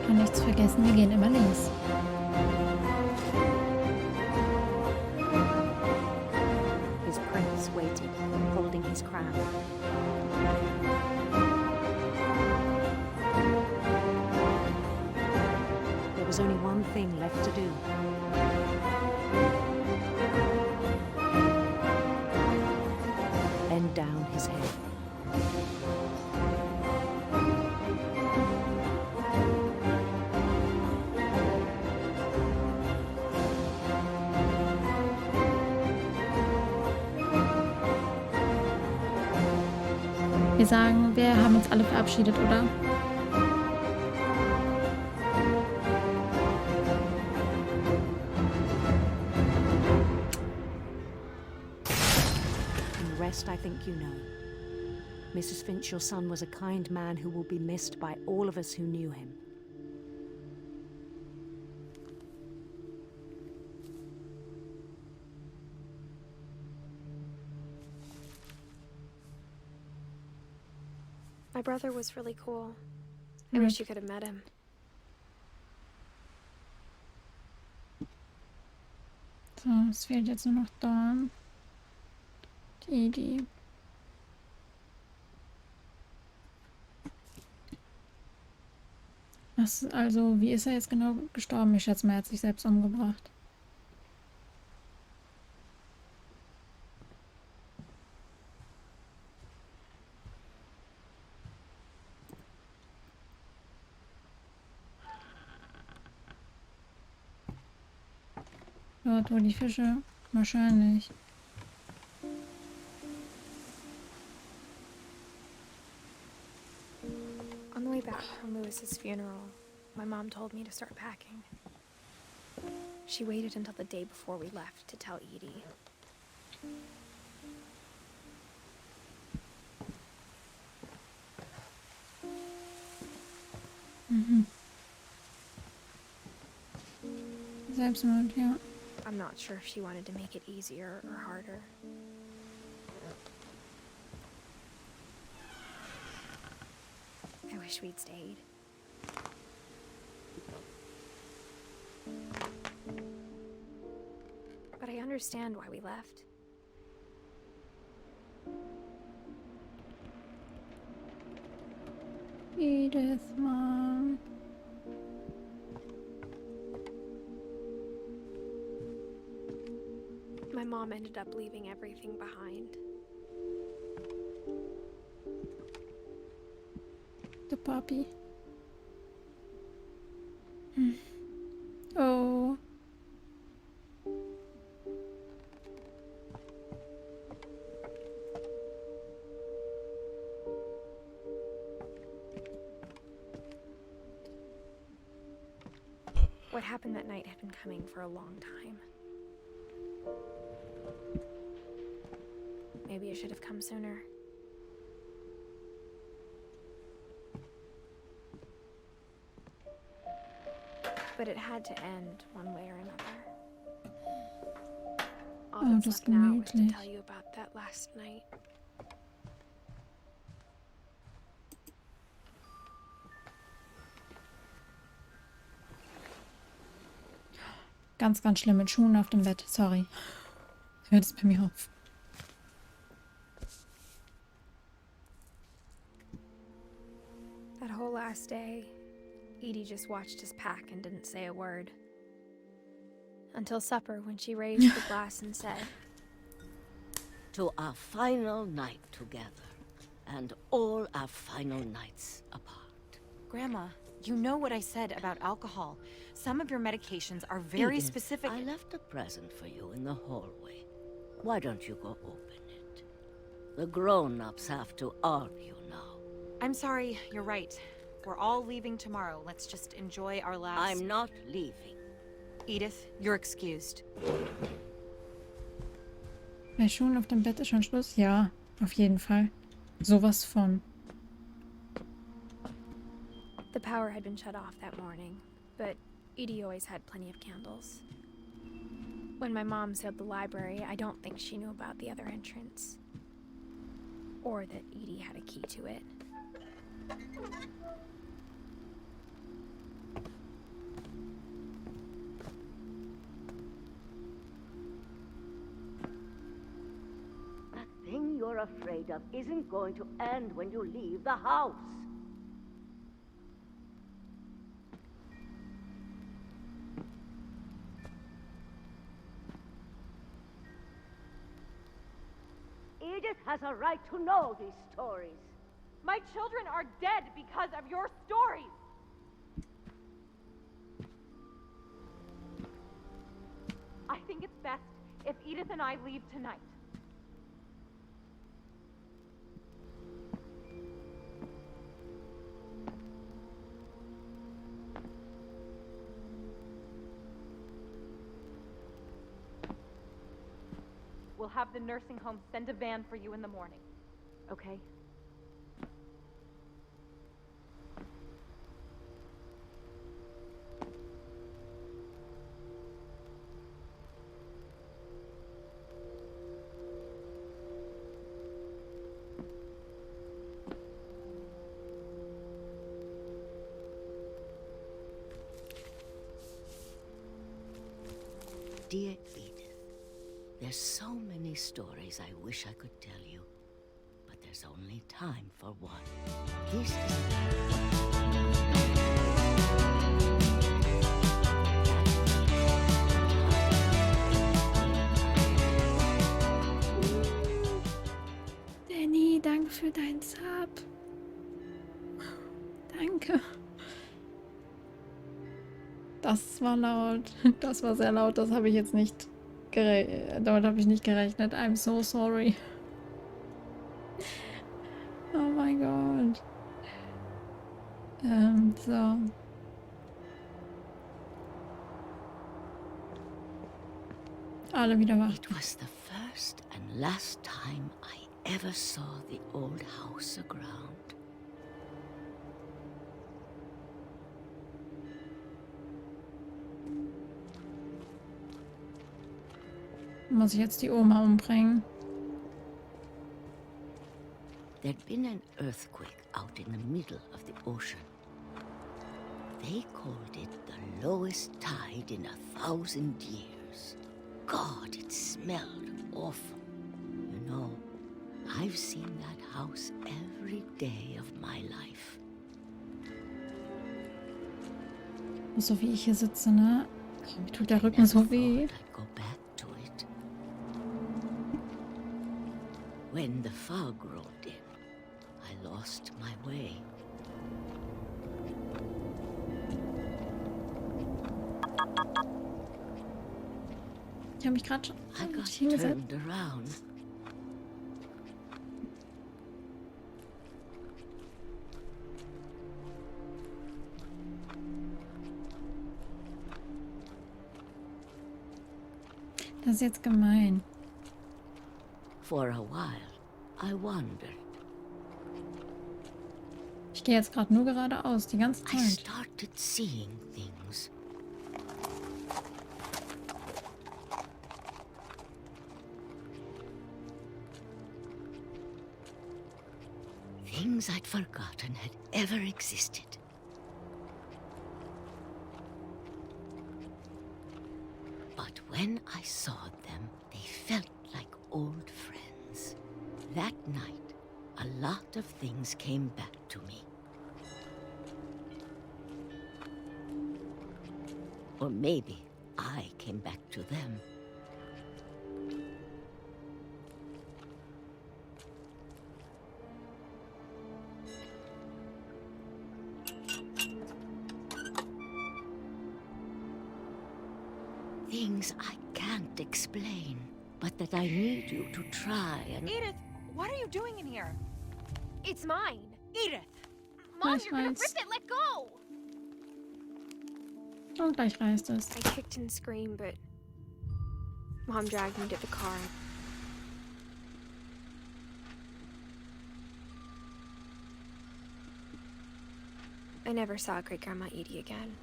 Und nichts vergessen, wir gehen immer links. His prince waited, holding his crown. There was only one thing left to do. Bend down his head. Wir sagen, wir haben uns alle verabschiedet, oder? And the rest I think you know. Mrs. Finch, your son was a kind man who will be missed by all of us who knew him. My brother was really cool. I wish you could have met him. So, es fehlt jetzt nur noch Dawn. Die. Also, wie ist er jetzt genau gestorben? Ich schätze mal, er hat sich selbst umgebracht. Dort, wo die Fische? Wahrscheinlich. On the way back from Lewis's funeral, my mom told me to start packing. She waited until the day before we left to tell Edie. Selbstmord, ja. I'm not sure if she wanted to make it easier or harder. I wish we'd stayed. But I understand why we left. Edith, Mom. My mom ended up leaving everything behind. The puppy. Oh. What happened that night had been coming for a long time. Maybe it should have come sooner. But it had to end one way or another. All that's das left now is to gemütlich. tell you about that last night. Ganz, ganz schlimm mit Schuhen auf dem Bett. Sorry. Hört es bei mir auf. That whole last day, Edie just watched us pack and didn't say a word. Until supper, when she raised the glass and said, "To our final night together, and all our final nights apart." Grandma, you know what I said about alcohol. Some of your medications are very Edith, specific. I left a present for you in the hallway. Why don't you go open it? The grown-ups have to argue now. I'm sorry, you're right. We're all leaving tomorrow. Let's just enjoy our last... I'm not leaving. Edith, you're excused. Bei Schuhen auf dem Bett ist schon Schluss? Ja, auf jeden Fall. Sowas von. the power had been shut off that morning, but Edie always had plenty of candles. When my mom sealed the library, I don't think she knew about the other entrance. Or that Edie had a key to it. That thing you're afraid of isn't going to end when you leave the house. Edith has a right to know these stories. My children are dead because of your stories! I think it's best if Edith and I leave tonight. We'll have the nursing home send a van for you in the morning, okay? Dear Edith, there's so many stories I wish I could tell you, but there's only time for one. This Danny, danke für deinen Sub. Danke. Das war laut. Das war sehr laut. Das habe ich jetzt nicht damit habe ich nicht gerechnet. I'm so sorry. Oh mein Gott. So. Alle wieder wach. It was the first and last time I ever saw the old house aground. Muss ich jetzt die Oma umbringen? There'd been an earthquake out in the middle of the ocean. They called it the lowest tide in 1,000 years. God, it smelled awful. You know, I've seen that house every day of my life. So wie ich hier sitze, ne? Mir tut der Rücken so weh. When the fog rolled in, I lost my way. Ich habe mich gerade schon turned around. Das ist jetzt gemein. For a while, I wondered. Ich gehe jetzt gerade nur geradeaus, die ganze I Zeit. started seeing things. Things I'd forgotten had ever existed. But when I saw them, they felt like old friends. That night, a lot of things came back to me. Or maybe I came back to them. Things I can't explain, but that I need you to try and... Edith, what are you doing in here? It's mine. Edith! Mom, Gleich you're gonna rip reißt. it. Let go. Und gleich reißt es. I kicked and screamed, but Mom dragged me to the car. I never saw Great-Grandma Edie again.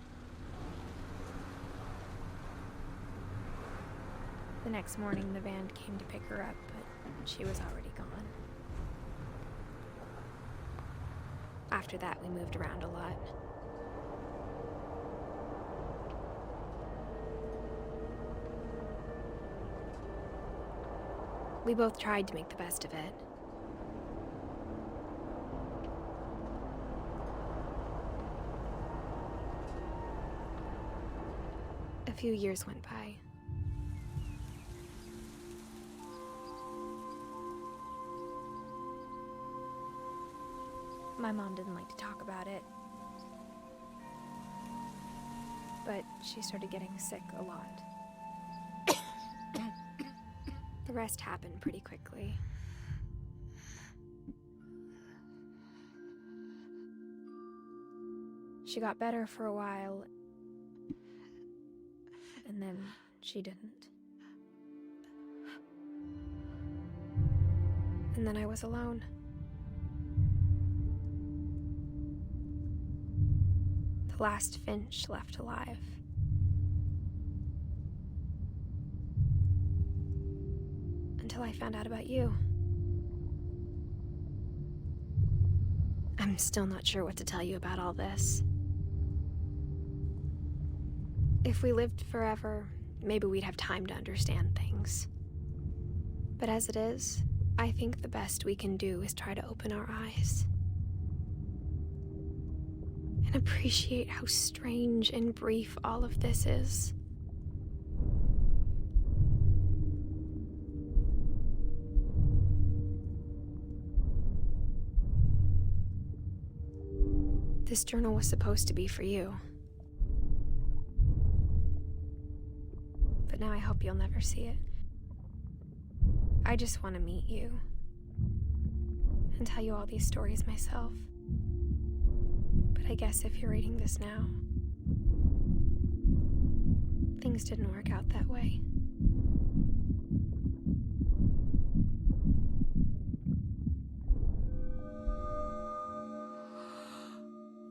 The next morning, the van came to pick her up, but she was already gone. After that, we moved around a lot. We both tried to make the best of it. A few years went by. My mom didn't like to talk about it, but she started getting sick a lot. The rest happened pretty quickly. She got better for a while, and then she didn't. And then I was alone. The last Finch left alive. Until I found out about you. I'm still not sure what to tell you about all this. If we lived forever, maybe we'd have time to understand things. But as it is, I think the best we can do is try to open our eyes. And appreciate how strange and brief all of this is. This journal was supposed to be for you. But now I hope you'll never see it. I just want to meet you and tell you all these stories myself. But I guess if you're reading this now, things didn't work out that way.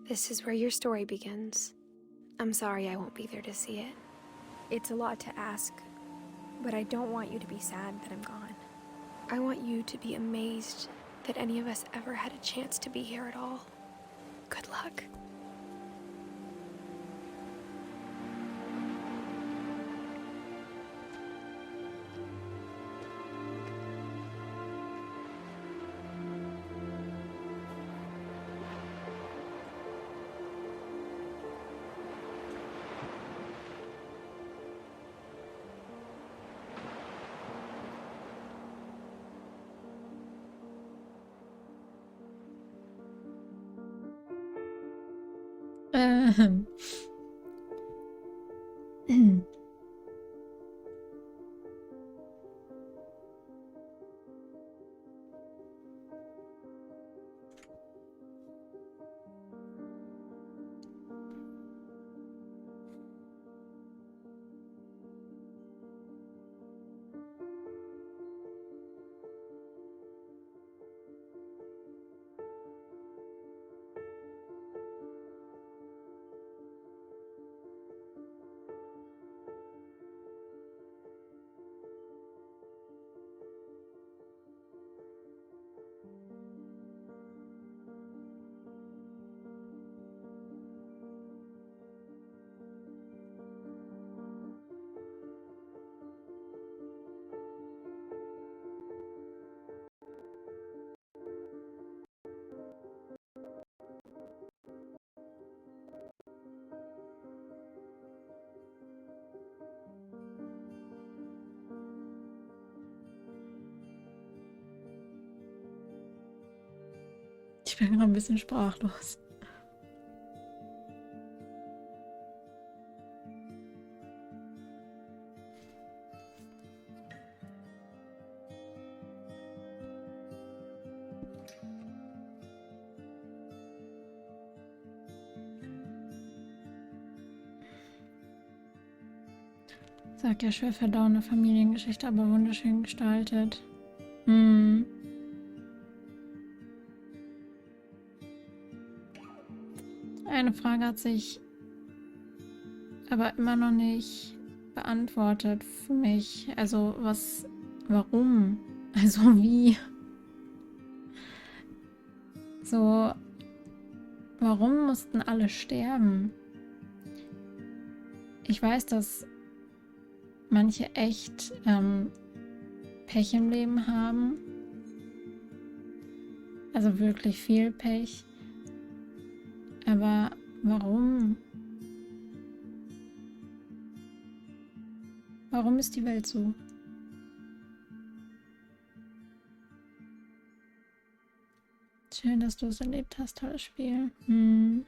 This is where your story begins. I'm sorry I won't be there to see it. It's a lot to ask, but I don't want you to be sad that I'm gone. I want you to be amazed that any of us ever had a chance to be here at all. Good luck. Ähm. bin gerade ein bisschen sprachlos. Sagt ja, schwer verdauende Familiengeschichte, aber wunderschön gestaltet. Hm. Eine Frage hat sich aber immer noch nicht beantwortet für mich. Also warum? Also wie? So, warum mussten alle sterben? Ich weiß, dass manche echt Pech im Leben haben. Also wirklich viel Pech. Aber warum? Warum ist die Welt so? Schön, dass du es erlebt hast, tolles Spiel. Hm.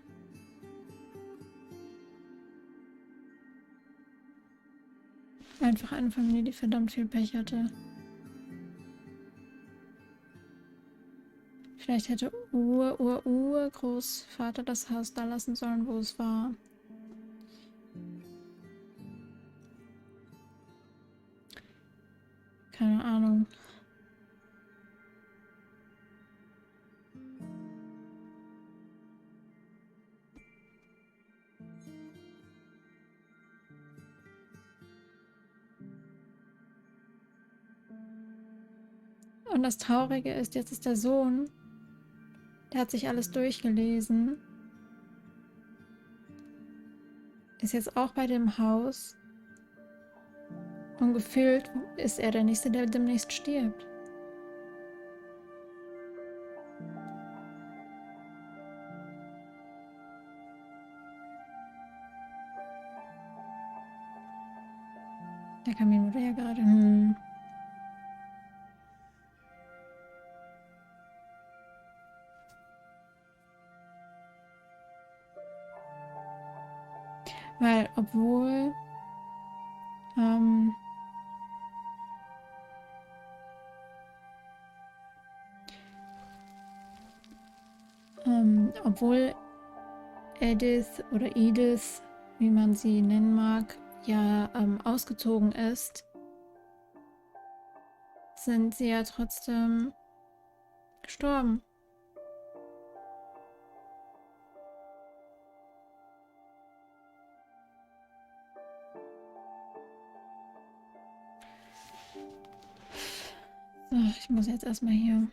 Einfach eine Familie, die verdammt viel Pech hatte. Vielleicht hätte Urgroßvater das Haus da lassen sollen, wo es war. Keine Ahnung. Und das Traurige ist, jetzt ist der Sohn, der hat sich alles durchgelesen, ist jetzt auch bei dem Haus und gefühlt ist er der Nächste, der demnächst stirbt. Der Kamin wurde ja gerade... Weil, obwohl obwohl Edith oder Edith, wie man sie nennen mag, ja ausgezogen ist, sind sie ja trotzdem gestorben. So, ich muss jetzt erstmal hier